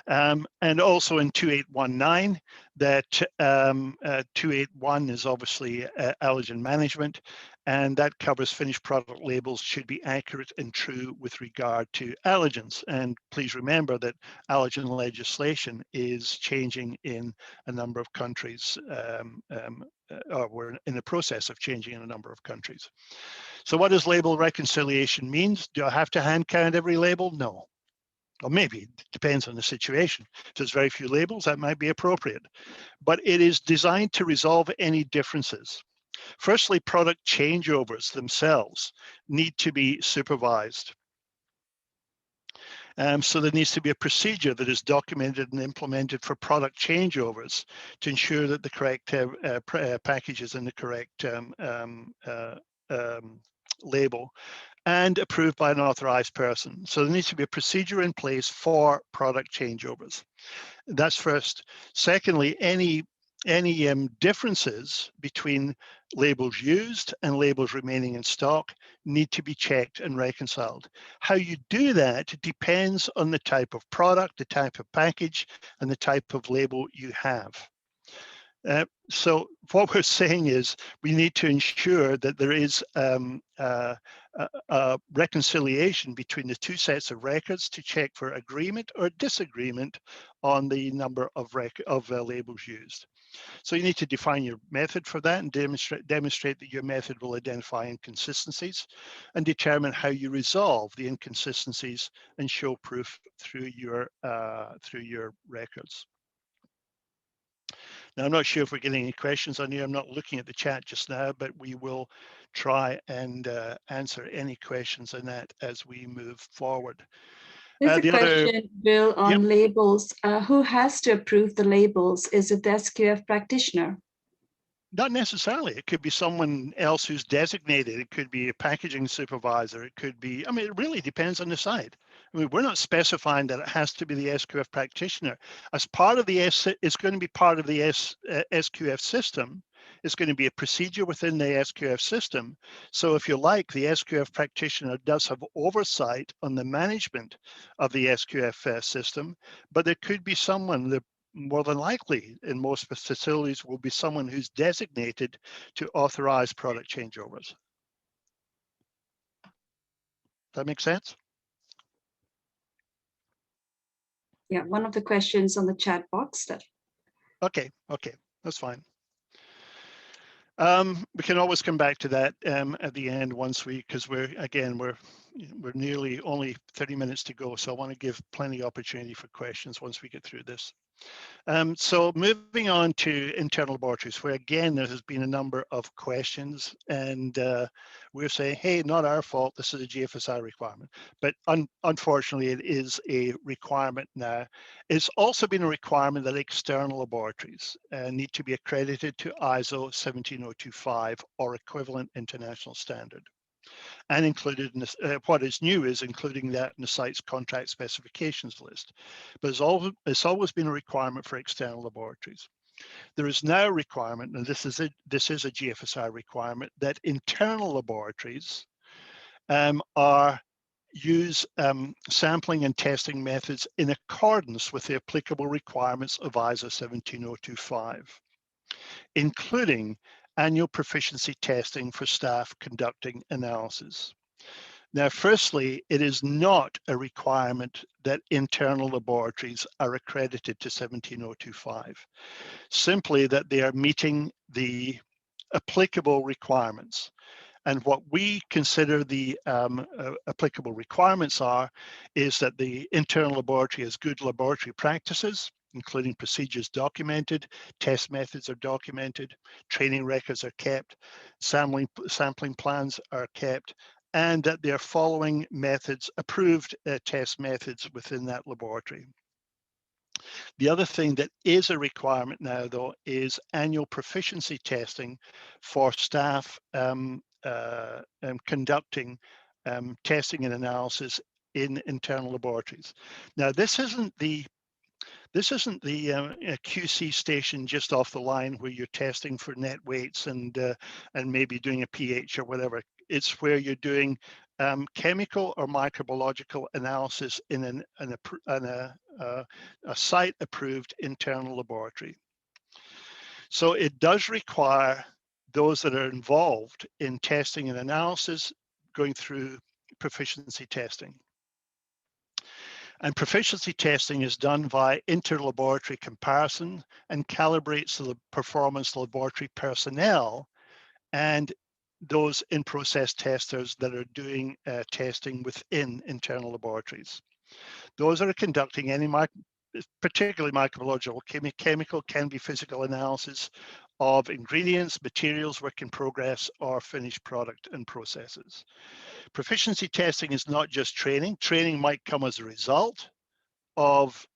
And also in 2819, that 281 is obviously allergen management, and that covers finished product labels should be accurate and true with regard to allergens. And please remember that allergen legislation is changing in a number of countries, or we're in the process of changing in a number of countries. So what does label reconciliation mean? Do I have to hand count every label? No. Or maybe, it depends on the situation. If there's very few labels, that might be appropriate. But it is designed to resolve any differences. Firstly, product changeovers themselves need to be supervised. So there needs to be a procedure that is documented and implemented for product changeovers to ensure that the correct package is in the correct label and approved by an authorized person. So there needs to be a procedure in place for product changeovers. That's first. Secondly, any differences between labels used and labels remaining in stock need to be checked and reconciled. How you do that depends on the type of product, the type of package, and the type of label you have. So what we're saying is we need to ensure that there is a reconciliation between the two sets of records to check for agreement or disagreement on the number of labels used. So you need to define your method for that and demonstrate that your method will identify inconsistencies and determine how you resolve the inconsistencies and show proof through your records. Now, I'm not sure if we're getting any questions on here. I'm not looking at the chat just now, but we will try and answer any questions on that as we move forward. There's a question, Bill, on labels. Who has to approve the labels? Is it the SQF practitioner? Not necessarily. It could be someone else who's designated. It could be a packaging supervisor. It could be, I mean, it really depends on the site. I mean, we're not specifying that it has to be the SQF practitioner. As part of the it's going to be part of the SQF system. It's going to be a procedure within the SQF system. So if you like, the SQF practitioner does have oversight on the management of the SQF system, but there could be someone, more than likely in most facilities will be someone who's designated to authorize product changeovers. That make sense? Yeah, one of the questions on the chat box. Okay, that's fine. We can always come back to that at the end once because we're nearly only 30 minutes to go, so I want to give plenty of opportunity for questions once we get through this. So moving on to internal laboratories, where again there has been a number of questions, and we're saying, hey, not our fault, this is a GFSI requirement. But unfortunately, it is a requirement now. It's also been a requirement that external laboratories need to be accredited to ISO 17025 or equivalent international standard. And included in this, what is new is including that in the site's contract specifications list. But it's always been a requirement for external laboratories. There is now a requirement, and this is a GFSI requirement, that internal laboratories use sampling and testing methods in accordance with the applicable requirements of ISO 17025, including annual proficiency testing for staff conducting analysis. Now, firstly, it is not a requirement that internal laboratories are accredited to 17025, simply that they are meeting the applicable requirements. And what we consider the applicable requirements is that the internal laboratory has good laboratory practices, including procedures documented, test methods are documented, training records are kept, sampling plans are kept, and that they're following methods, approved test methods within that laboratory. The other thing that is a requirement now, though, is annual proficiency testing for staff conducting testing and analysis in internal laboratories. Now, this isn't the QC station just off the line where you're testing for net weights and maybe doing a pH or whatever. It's where you're doing chemical or microbiological analysis in a site-approved internal laboratory. So it does require those that are involved in testing and analysis going through proficiency testing. And proficiency testing is done via inter-laboratory comparison and calibrates the performance laboratory personnel and those in-process testers that are doing testing within internal laboratories. Those that are conducting any particularly microbiological, chemical, can be physical analysis of ingredients, materials, work in progress, or finished product and processes. Proficiency testing is not just training. Training might come as a result of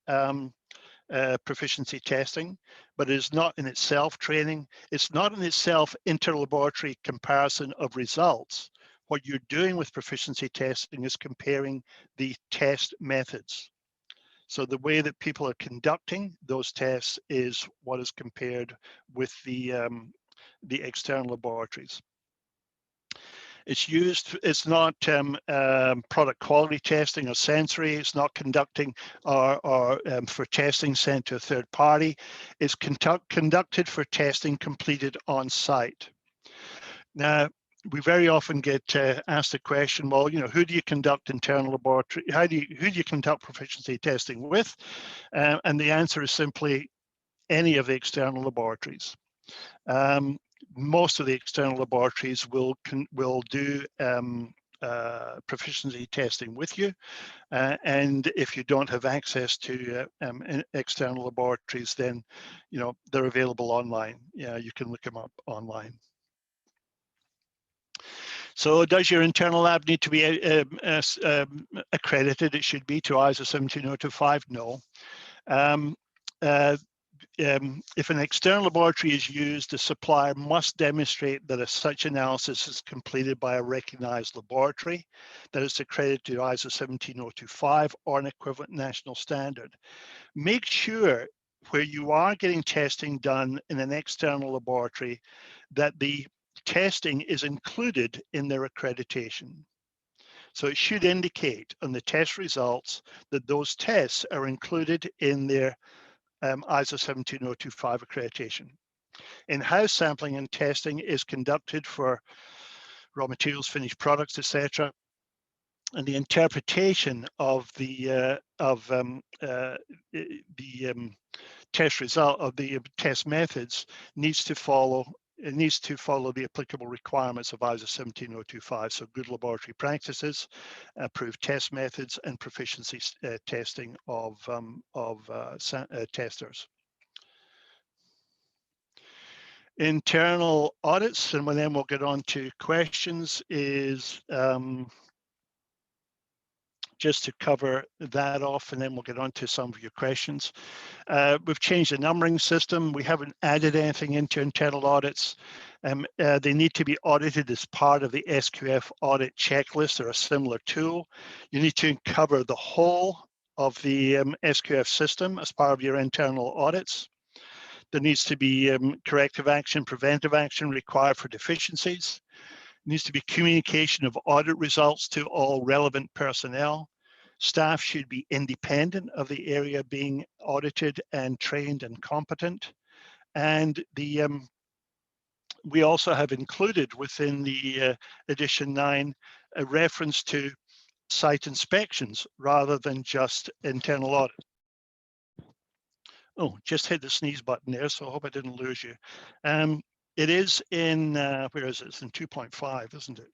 proficiency testing, but it is not in itself training. It's not in itself interlaboratory comparison of results. What you're doing with proficiency testing is comparing the test methods. So the way that people are conducting those tests is what is compared with the external laboratories. It's not product quality testing or sensory. It's not conducting or for testing sent to a third party. It's conducted for testing completed on site. Now, we very often get asked the question, well, who do you conduct internal laboratory? Who do you conduct proficiency testing with? And the answer is simply any of the external laboratories. Most of the external laboratories will do proficiency testing with you, and if you don't have access to external laboratories, then they're available online. You can look them up online. So does your internal lab need to be accredited? It should be to ISO 17025. No. If an external laboratory is used, the supplier must demonstrate that such analysis is completed by a recognized laboratory that is accredited to ISO 17025 or an equivalent national standard. Make sure where you are getting testing done in an external laboratory that the testing is included in their accreditation. So it should indicate on the test results that those tests are included in their ISO 17025 accreditation. In-house sampling and testing is conducted for raw materials, finished products, etc. And the interpretation of the test result of the test methods needs to follow the applicable requirements of ISO 17025. So good laboratory practices, approved test methods, and proficiency testing of testers. Internal audits, and then we'll get on to questions, is just to cover that off, and then we'll get on to some of your questions. We've changed the numbering system. We haven't added anything into internal audits. They need to be audited as part of the SQF audit checklist or a similar tool. You need to cover the whole of the SQF system as part of your internal audits. There needs to be corrective action, preventive action required for deficiencies. There needs to be communication of audit results to all relevant personnel. Staff should be independent of the area being audited and trained and competent. And we also have included within the edition 9 a reference to site inspections rather than just internal audit. Oh, just hit the sneeze button there, so I hope I didn't lose you. It is in, where is it? It's in 2.5, isn't it?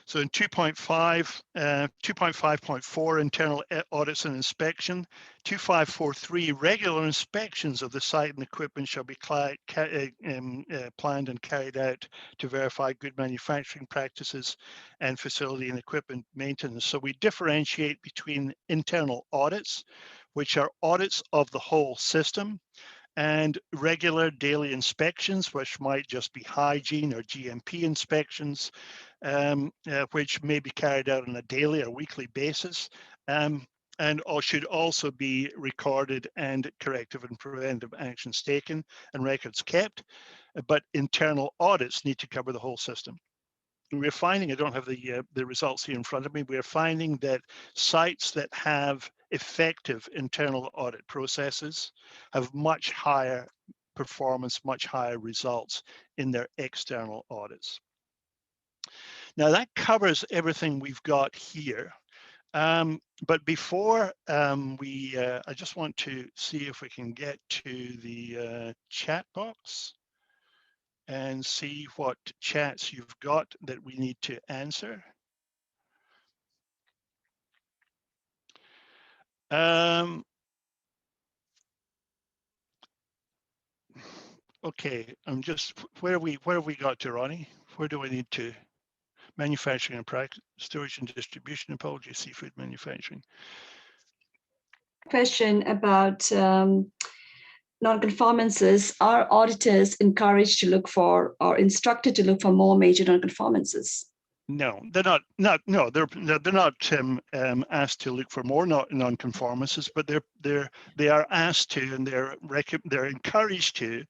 So in 2.5.4, internal audits and inspection, 2543, regular inspections of the site and equipment shall be planned and carried out to verify good manufacturing practices and facility and equipment maintenance. So we differentiate between internal audits, which are audits of the whole system, and regular daily inspections, which might just be hygiene or GMP inspections, which may be carried out on a daily or weekly basis, and should also be recorded and corrective and preventive actions taken and records kept. But internal audits need to cover the whole system. We're finding, I don't have the results here in front of me, we're finding that sites that have effective internal audit processes have much higher performance, much higher results in their external audits. Now that covers everything we've got here. But before I just want to see if we can get to the chat box and see what chats you've got that we need to answer. Okay, I'm just, where have we got to, Ronnie? Where do I need to? Manufacturing and practice, storage and distribution, apologies, seafood manufacturing. Question about non-conformances. Are auditors encouraged to look for or instructed to look for more major non-conformances? No, they're not. No, they're not asked to look for more non-conformances, but they are asked to, and they're encouraged to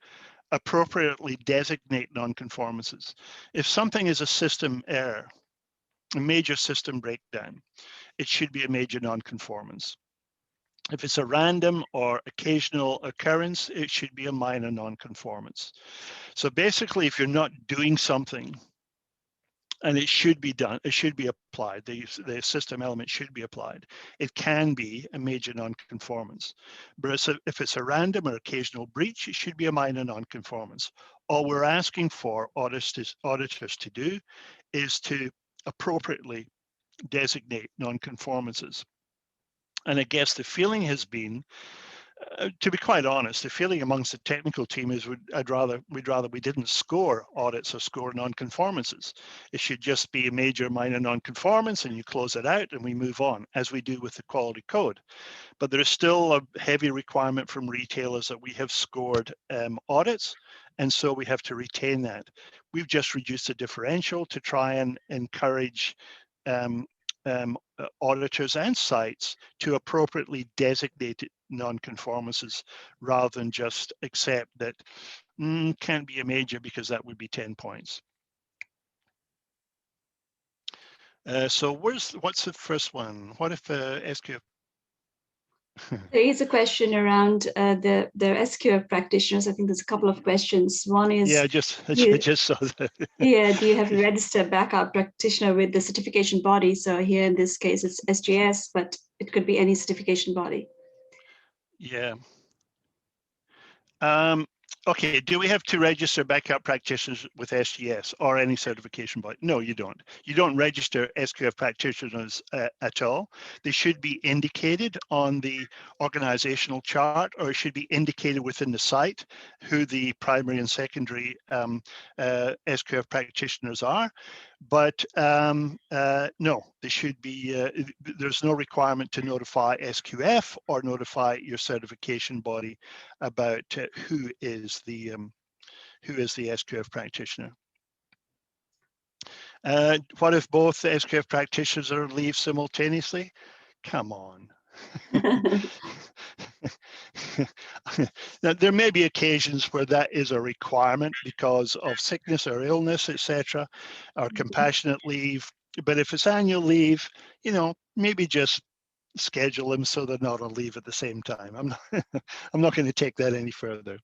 appropriately designate non-conformances. If something is a system error, a major system breakdown, it should be a major non-conformance. If it's a random or occasional occurrence, it should be a minor non-conformance. So basically, if you're not doing something and it should be done, it should be applied, the system element should be applied, it can be a major non-conformance. But if it's a random or occasional breach, it should be a minor non-conformance. All we're asking for auditors to do is to appropriately designate non-conformances. And I guess the feeling has been, to be quite honest, the feeling amongst the technical team is we'd rather we didn't score audits or score non-conformances. It should just be a major, minor non-conformance, and you close it out, and we move on, as we do with the quality code. But there is still a heavy requirement from retailers that we have scored audits, and so we have to retain that. We've just reduced the differential to try and encourage auditors and sites to appropriately designate non-conformances rather than just accept that can't be a major because that would be 10 points. So what's the first one? What if SQF There is a question around the SQF practitioners. I think there's a couple of questions. One is, yeah, I just saw that. yeah, do you have a registered backup practitioner with the certification body? So here in this case, it's SGS, but it could be any certification body. Yeah. Okay, do we have to register backup practitioners with SGS or any certification body? No, you don't. You don't register SQF practitioners at all. They should be indicated on the organizational chart, or it should be indicated within the site who the primary and secondary SQF practitioners are. But no, they should be, there's no requirement to notify SQF or notify your certification body about who is the SQF practitioner. What if both the SQF practitioners are on leave simultaneously? Come on. Now, there may be occasions where that is a requirement because of sickness or illness, etc., or compassionate leave. But if it's annual leave, you know, maybe just schedule them so they're not on leave at the same time. I'm not going to take that any further.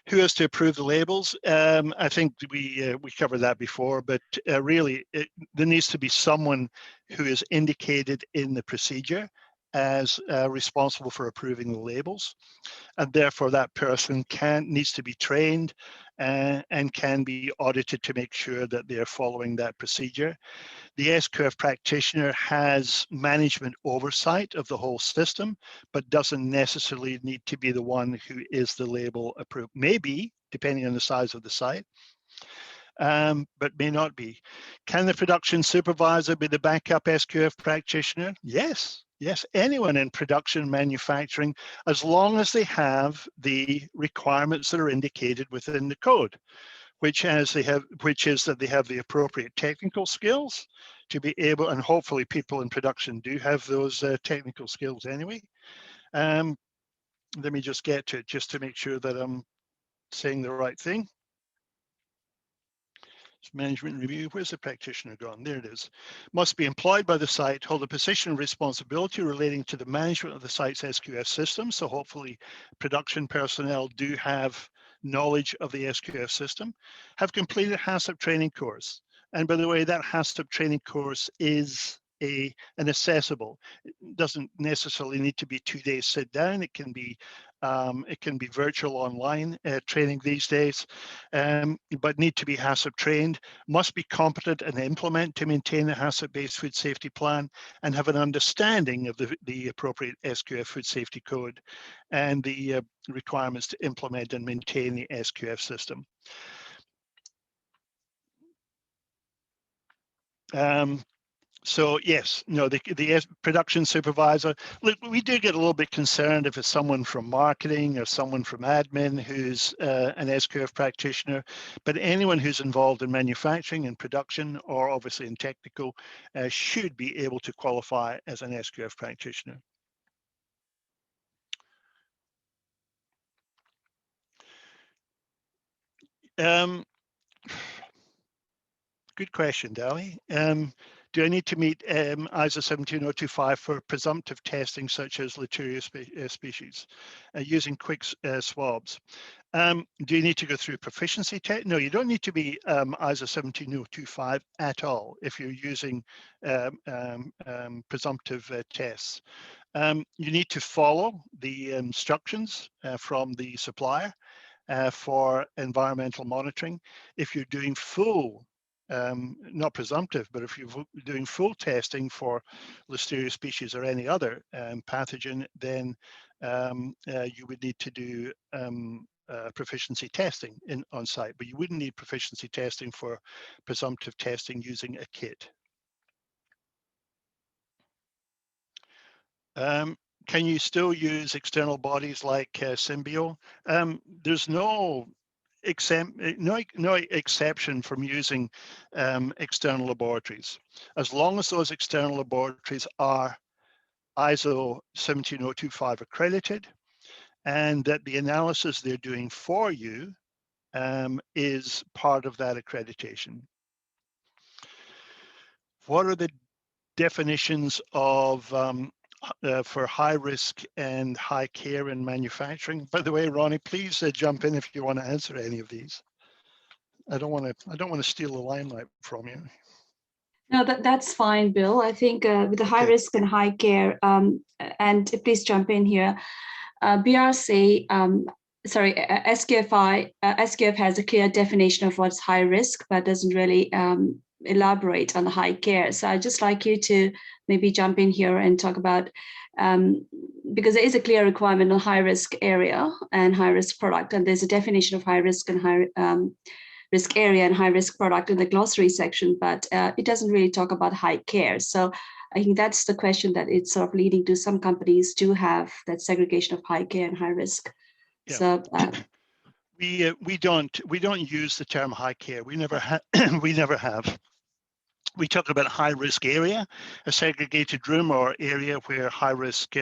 Who has to approve the labels? I think we covered that before, but really there needs to be someone who is indicated in the procedure as responsible for approving the labels, and therefore that person needs to be trained and can be audited to make sure that they're following that procedure. The SQF practitioner has management oversight of the whole system, but doesn't necessarily need to be the one who is the label approved. Maybe, depending on the size of the site, but may not be. Can the production supervisor be the backup SQF practitioner? Yes. Yes, anyone in production manufacturing, as long as they have the requirements that are indicated within the code, which is that they have the appropriate technical skills to be able, and hopefully people in production do have those technical skills anyway. Let me just get to it just to make sure that I'm saying the right thing. Management review, where's the practitioner gone? There it is. Must be employed by the site, hold a position of responsibility relating to the management of the site's SQF system. So hopefully production personnel do have knowledge of the SQF system, have completed HACCP training course. And by the way, that HACCP training course is an accessible. It doesn't necessarily need to be 2 days sit down. It can be virtual online training these days, but need to be HACCP trained, must be competent and implement to maintain a HACCP-based food safety plan, and have an understanding of the appropriate SQF food safety code and the requirements to implement and maintain the SQF system. So yes, no, the production supervisor, look, we do get a little bit concerned if it's someone from marketing or someone from admin who's an SQF practitioner, but anyone who's involved in manufacturing and production, or obviously in technical, should be able to qualify as an SQF practitioner. Good question, Dali. Do I need to meet ISO 17025 for presumptive testing such as Listeria species using quick swabs? Do you need to go through proficiency test? No, you don't need to be ISO 17025 at all if you're using presumptive tests. You need to follow the instructions from the supplier for environmental monitoring. If you're doing full not presumptive, but if you're doing full testing for Listeria species or any other pathogen, then you would need to do proficiency testing on site, but you wouldn't need proficiency testing for presumptive testing using a kit. Can you still use external bodies like Symbio? There's no exception from using external laboratories, as long as those external laboratories are ISO 17025 accredited, and that the analysis they're doing for you is part of that accreditation. What are the definitions of for high risk and high care in manufacturing. By the way, Ronnie, please jump in if you want to answer any of these. I don't want to steal the limelight from you. No, that's fine, Bill. I think with the high risk and high care, and please jump in here. BRC, SQF has a clear definition of what's high risk, but doesn't really elaborate on the high care. So I'd just like you to maybe jump in here and talk about, because there is a clear requirement on high risk area and high risk product, and there's a definition of high risk and high risk area and high risk product in the glossary section, but it doesn't really talk about high care. So I think that's the question that it's sort of leading to. Some companies do have that segregation of high care and high risk. Yeah. So we don't use the term high care. We never have. We never have. We talk about high risk area, a segregated room or area where high risk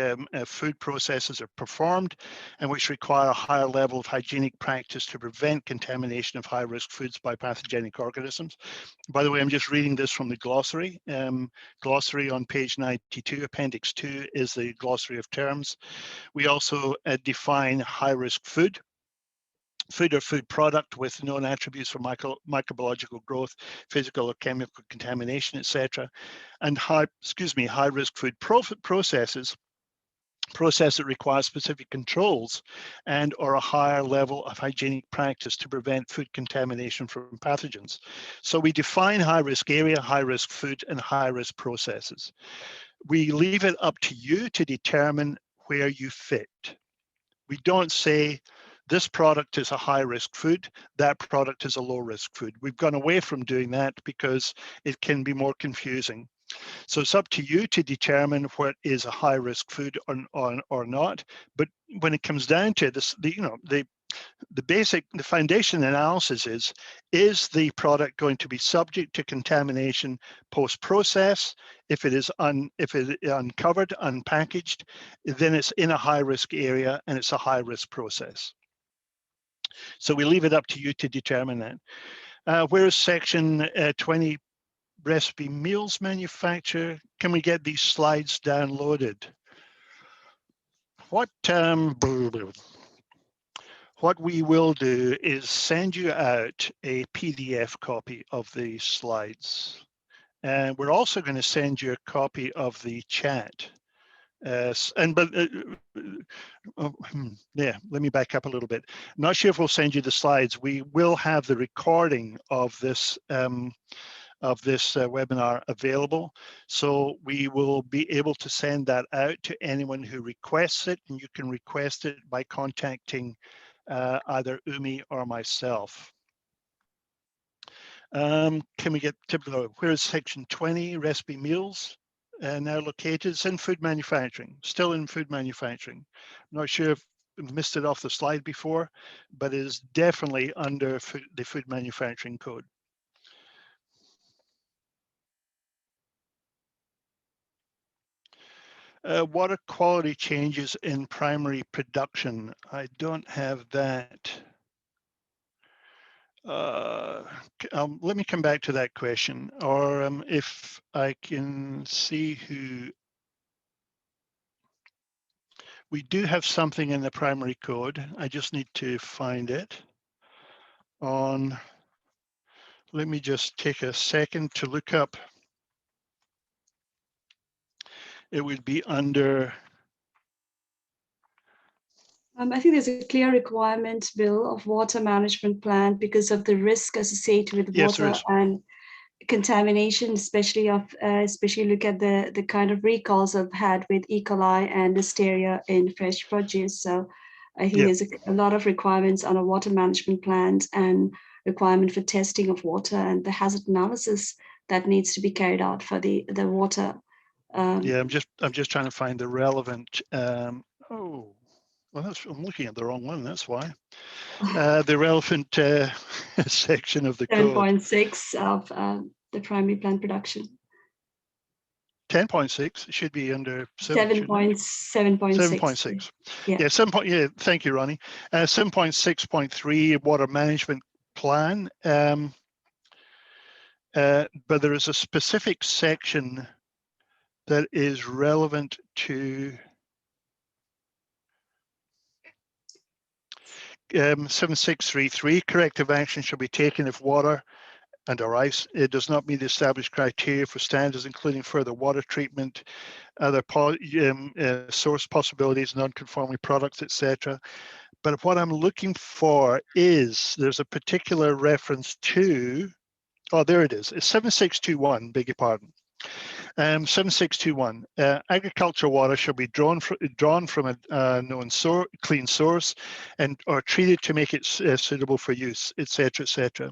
food processes are performed and which require a higher level of hygienic practice to prevent contamination of high risk foods by pathogenic organisms. By the way, I'm just reading this from the glossary. Glossary on page 92, appendix 2 is the glossary of terms. We also define high risk food or food product with known attributes for microbiological growth, physical or chemical contamination, etc. And high risk food process that require specific controls and or a higher level of hygienic practice to prevent food contamination from pathogens. So we define high risk area, high risk food, and high risk processes. We leave it up to you to determine where you fit. We don't say, this product is a high-risk food, that product is a low-risk food. We've gone away from doing that because it can be more confusing. So it's up to you to determine what is a high-risk food or not. But when it comes down to this, the foundation analysis is the product going to be subject to contamination post-process? If it is uncovered, unpackaged, then it's in a high-risk area and it's a high-risk process. So we leave it up to you to determine that. Whereas section 20, recipe meals manufacture, can we get these slides downloaded? What we will do is send you out a PDF copy of the slides. And we're also going to send you a copy of the chat. Let me back up a little bit. I'm not sure if we'll send you the slides. We will have the recording of this webinar available, so we will be able to send that out to anyone who requests it, and you can request it by contacting either Umi or myself. Can we get typical? Where's section 20, recipe meals? Now located. It's in food manufacturing, still in food manufacturing. I'm not sure if I've missed it off the slide before, but it is definitely under the food manufacturing code. Water quality changes in primary production. I don't have that. Let me come back to that question, or if I can see who. We do have something in the primary code. I just need to find it. Let me just take a second to look up. It would be under. I think there's a clear requirement, Bill, of water management plan because of the risk associated with water and contamination, especially look at the kind of recalls I've had with E. coli and Listeria in fresh produce. So I think there's a lot of requirements on a water management plan and requirement for testing of water and the hazard analysis that needs to be carried out for the water. I'm just trying to find the relevant. Well, I'm looking at the wrong one. That's why. The relevant section of the code. 10.6 of the primary plant production. 10.6 should be under 7.6. 7.6. Yeah, 7. Thank you, Ronnie. 7.6.3 water management plan. But there is a specific section that is relevant to 7633, corrective action shall be taken if water and/or ice it does not meet the established criteria for standards, including further water treatment, other source possibilities, non-conforming products, etc. But what I'm looking for is there's a particular reference to, oh, there it is. It's 7621, beg your pardon. 7621, agricultural water shall be drawn from a known clean source and or treated to make it suitable for use, etc., etc.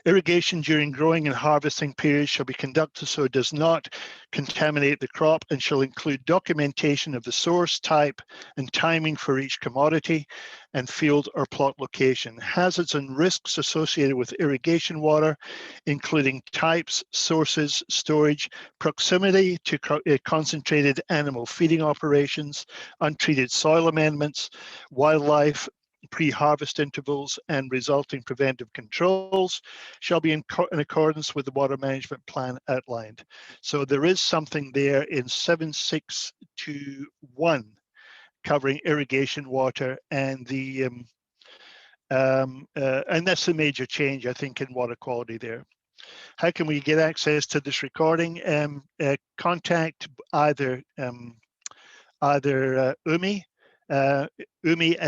Irrigation during growing and harvesting periods shall be conducted so it does not contaminate the crop and shall include documentation of the source, type, and timing for each commodity and field or plot location. Hazards and risks associated with irrigation water, including types, sources, storage, proximity to concentrated animal feeding operations, untreated soil amendments, wildlife, pre-harvest intervals and resulting preventive controls shall be in accordance with the water management plan outlined. So there is something there in 7621 covering irrigation water and the and that's a major change, I think, in water quality there. How can we get access to this recording? Contact either Umi at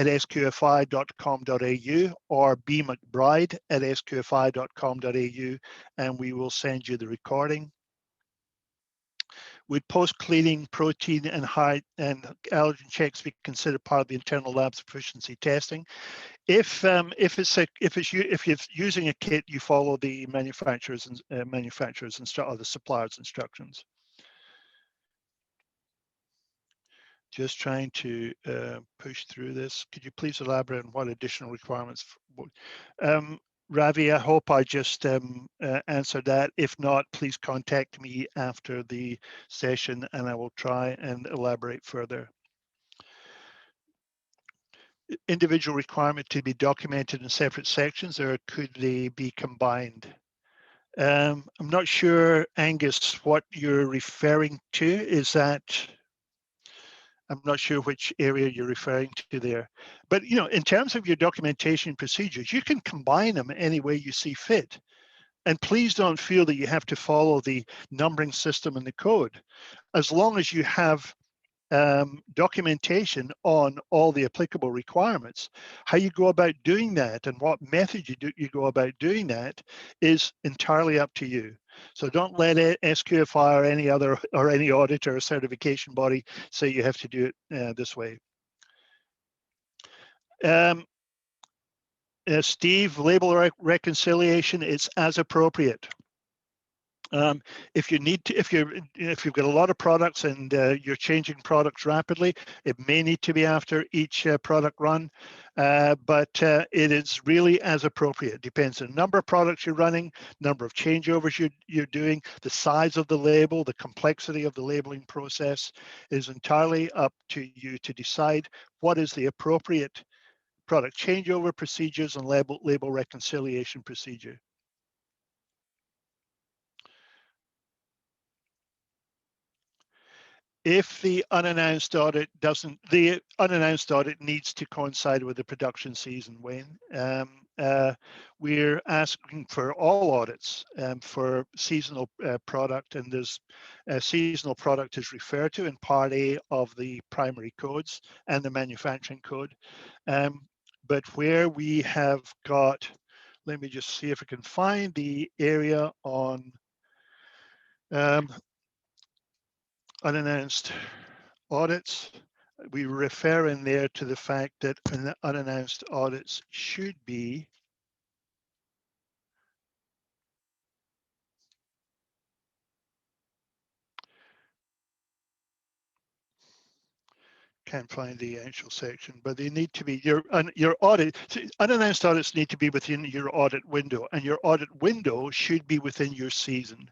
sqfi.com.au or McBride at sqfi.com.au, and we will send you the recording. Would post-cleaning protein and height and allergen checks be considered part of the internal lab sufficiency testing? If you're using a kit, you follow the manufacturer's or the supplier's instructions. Just trying to push through this. Could you please elaborate on what additional requirements? Ravi, I hope I just answered that. If not, please contact me after the session and I will try and elaborate further. Individual requirement to be documented in separate sections, or could they be combined? I'm not sure, Angus, what you're referring to. Is that... I'm not sure which area you're referring to there. But, you know, in terms of your documentation procedures, you can combine them any way you see fit. And please don't feel that you have to follow the numbering system in the code. As long as you have documentation on all the applicable requirements, how you go about doing that and what method you go about doing that is entirely up to you. So don't let SQFI or any auditor or certification body say you have to do it this way. Steve, label reconciliation, it's as appropriate. If you've got a lot of products and you're changing products rapidly, it may need to be after each product run, but it is really as appropriate. It depends on the number of products you're running, number of changeovers you're doing, the size of the label, the complexity of the labeling process. It is entirely up to you to decide what is the appropriate product changeover procedures and label reconciliation procedure. If the unannounced audit needs to coincide with the production season, Wayne. We're asking for all audits for seasonal product, and there's seasonal product is referred to in Part A of the primary codes and the manufacturing code. But where we have got, let me just see if I can find the area on unannounced audits. We refer in there to the fact that unannounced audits should be can't find the actual section, but they need to be your audit. Unannounced audits need to be within your audit window, and your audit window should be within your season.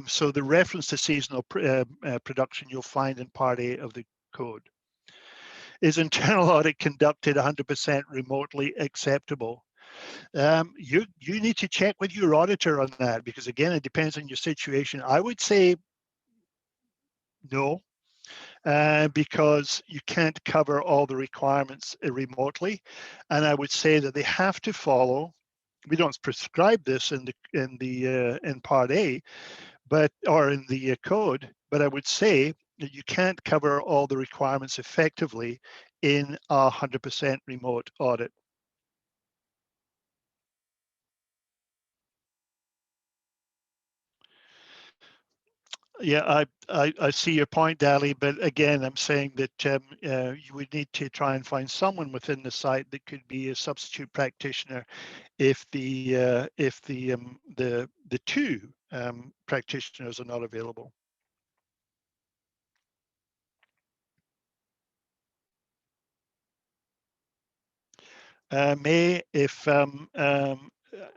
So the reference to seasonal production you'll find in Part A of the code. Is internal audit conducted 100% remotely acceptable? You need to check with your auditor on that, because again, it depends on your situation. I would say No, because you can't cover all the requirements remotely. And I would say that they have to follow. We don't prescribe this in Part A, or in the code, but I would say that you can't cover all the requirements effectively in a 100% remote audit. Yeah, I see your point, Dali, but again, I'm saying that you would need to try and find someone within the site that could be a substitute practitioner if the two practitioners are not available. May, if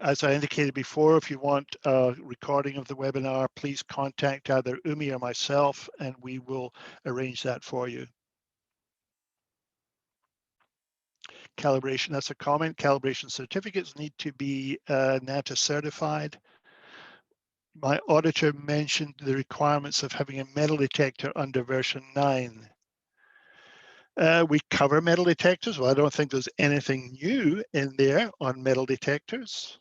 as I indicated before, if you want a recording of the webinar, please contact either Umi or myself, and we will arrange that for you. Calibration, that's a comment. Calibration certificates need to be NATA certified. My auditor mentioned the requirements of having a metal detector under version 9. We cover metal detectors. Well, I don't think there's anything new in there on metal detectors.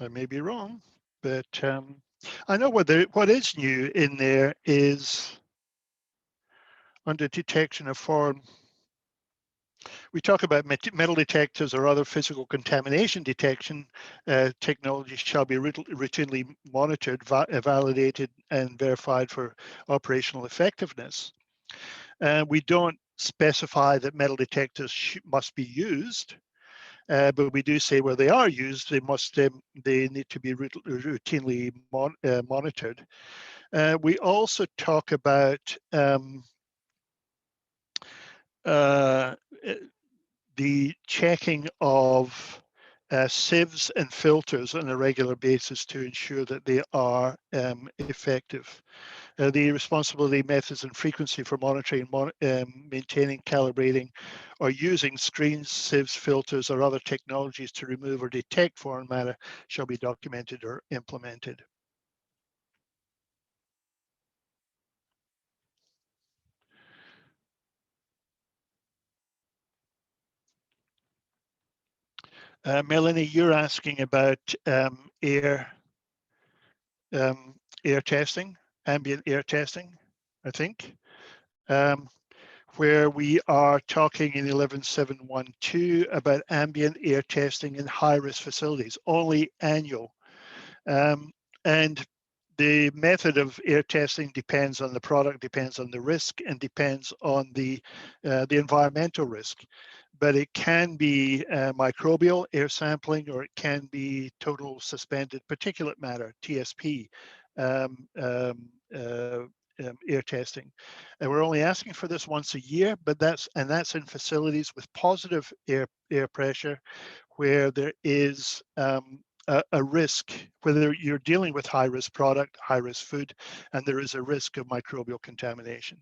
I may be wrong, but I know what is new in there is under detection of foreign. We talk about metal detectors or other physical contamination detection technologies shall be routinely monitored, validated, and verified for operational effectiveness. We don't specify that metal detectors must be used, but we do say where they are used, they need to be routinely monitored. We also talk about the checking of sieves and filters on a regular basis to ensure that they are effective. The responsibility, methods, and frequency for monitoring, maintaining, calibrating, or using screens, sieves, filters, or other technologies to remove or detect foreign matter shall be documented or implemented. Melanie, you're asking about air testing, ambient air testing, I think, where we are talking in 11712 about ambient air testing in high-risk facilities, only annual. And the method of air testing depends on the product, depends on the risk, and depends on the environmental risk. But it can be microbial air sampling, or it can be total suspended particulate matter, TSP, air testing. And we're only asking for this once a year, but that's in facilities with positive air pressure, where there is a risk, whether you're dealing with high-risk product, high-risk food, and there is a risk of microbial contamination.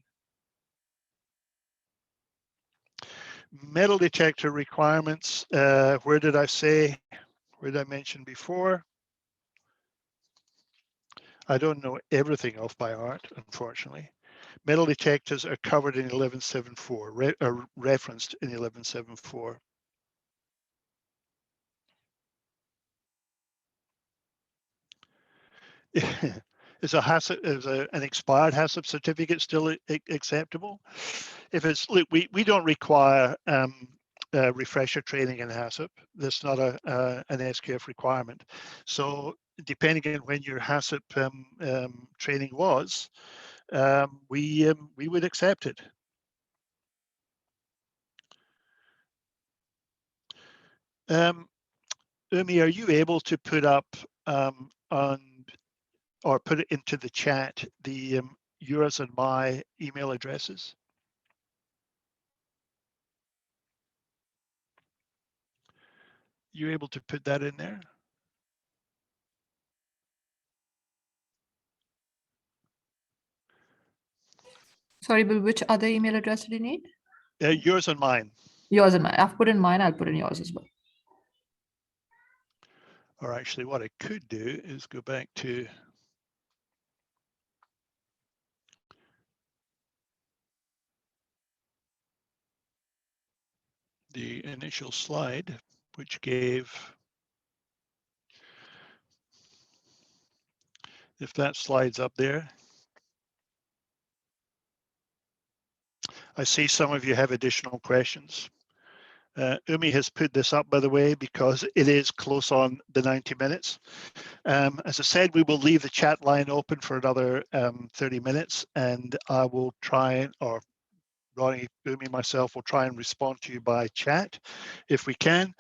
Metal detector requirements, where did I mention before? I don't know everything off by heart, unfortunately. Metal detectors are covered in 1174, referenced in 1174. Is an expired HACCP certificate still acceptable? If it's, look, we don't require refresher training in HACCP. That's not an SQF requirement. So depending on when your HACCP training was, we would accept it. Umi, are you able to put up or put it into the chat the yours and my email addresses? You able to put that in there? Sorry, Bill, which other email address do you need? Yours and mine. Yours and mine. I've put in mine, I'll put in yours as well. Or actually what I could do is go back to the initial slide, which gave, if that slide's up there. I see some of you have additional questions. Umi has put this up, by the way, because it is close on the 90 minutes. As I said, we will leave the chat line open for another 30 minutes, and I will try, or Ronnie, Umi, myself will try and respond to you by chat if we can.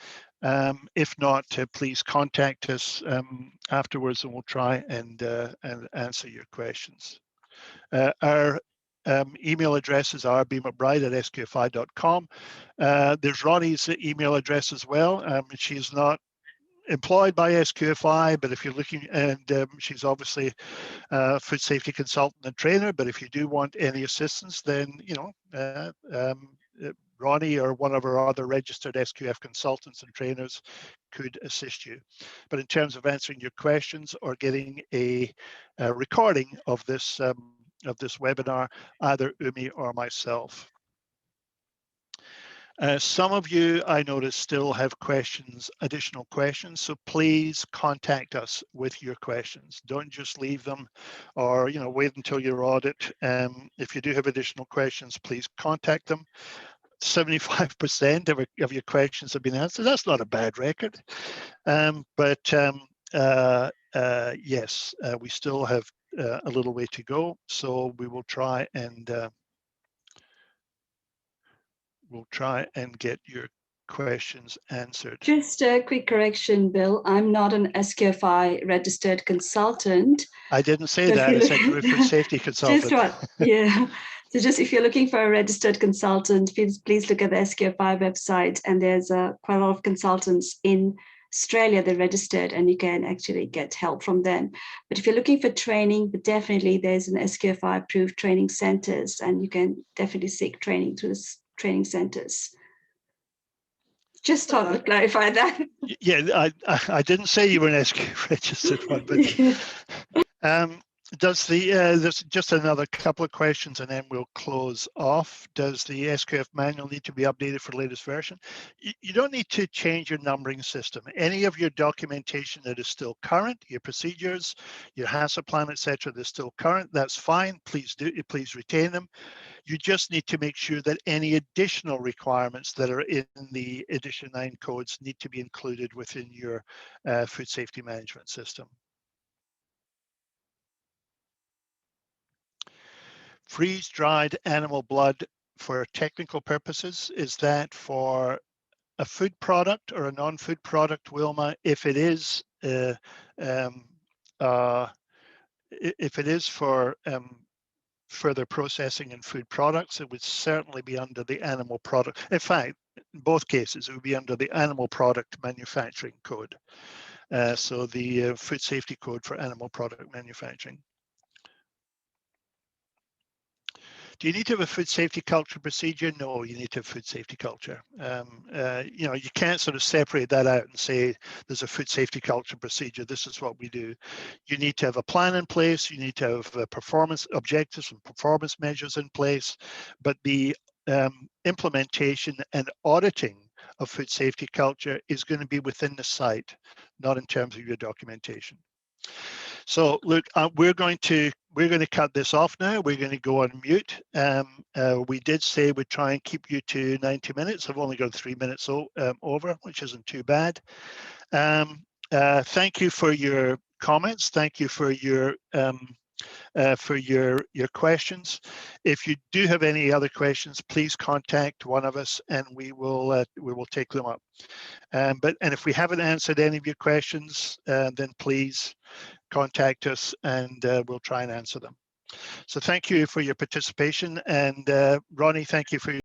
If not, please contact us afterwards, and we'll try and answer your questions. Our email addresses are bmcbride@sqfi.com. There's Ronnie's email address as well. She's not employed by SQFI, but if you're looking, and she's obviously a food safety consultant and trainer, but if you do want any assistance, then, you know, Ronnie or one of our other registered SQF consultants and trainers could assist you. But in terms of answering your questions or getting a recording of this webinar, either Umi or myself. Some of you, I notice, still have questions, additional questions, so please contact us with your questions. Don't just leave them, or, you know, wait until your audit. If you do have additional questions, please contact them. 75% of your questions have been answered. That's not a bad record, yes, we still have a little way to go, so we will try and get your questions answered. Just a quick correction, Bill. I'm not an SQFI registered consultant. I didn't say that. I said you're a food safety consultant. Just what? Yeah. So just if you're looking for a registered consultant, please look at the SQFI website, and there's quite a lot of consultants in Australia that are registered, and you can actually get help from them. But if you're looking for training, but definitely there's an SQFI approved training centers, and you can definitely seek training through the training centers. Just thought I'd clarify that. Yeah, I didn't say you were an SQ registered one, but does the there's just another couple of questions and then we'll close off. Does the SQF manual need to be updated for the latest version? You don't need to change your numbering system. Any of your documentation that is still current, your procedures, your HACCP plan, etc., that's still current, that's fine. Please retain them. You just need to make sure that any additional requirements that are in the Edition 9 codes need to be included within your food safety management system. Freeze-dried animal blood for technical purposes, is that for a food product or a non-food product, Wilma? If it is, for further processing in food products, it would certainly be under the animal product. In fact, in both cases, it would be under the animal product manufacturing code. So the food safety code for animal product manufacturing. Do you need to have a food safety culture procedure? No, you need to have food safety culture. You know, you can't sort of separate that out and say there's a food safety culture procedure. This is what we do. You need to have a plan in place. You need to have performance objectives and performance measures in place. But the implementation and auditing of food safety culture is going to be within the site, not in terms of your documentation. So look, we're going to cut this off now. We're going to go on mute. We did say we'd try and keep you to 90 minutes. I've only got 3 minutes over, which isn't too bad. Thank you for your comments. Thank you for your questions. If you do have any other questions, please contact one of us and we will take them up. And if we haven't answered any of your questions, then please contact us and we'll try and answer them. So thank you for your participation, and Ronnie, thank you for your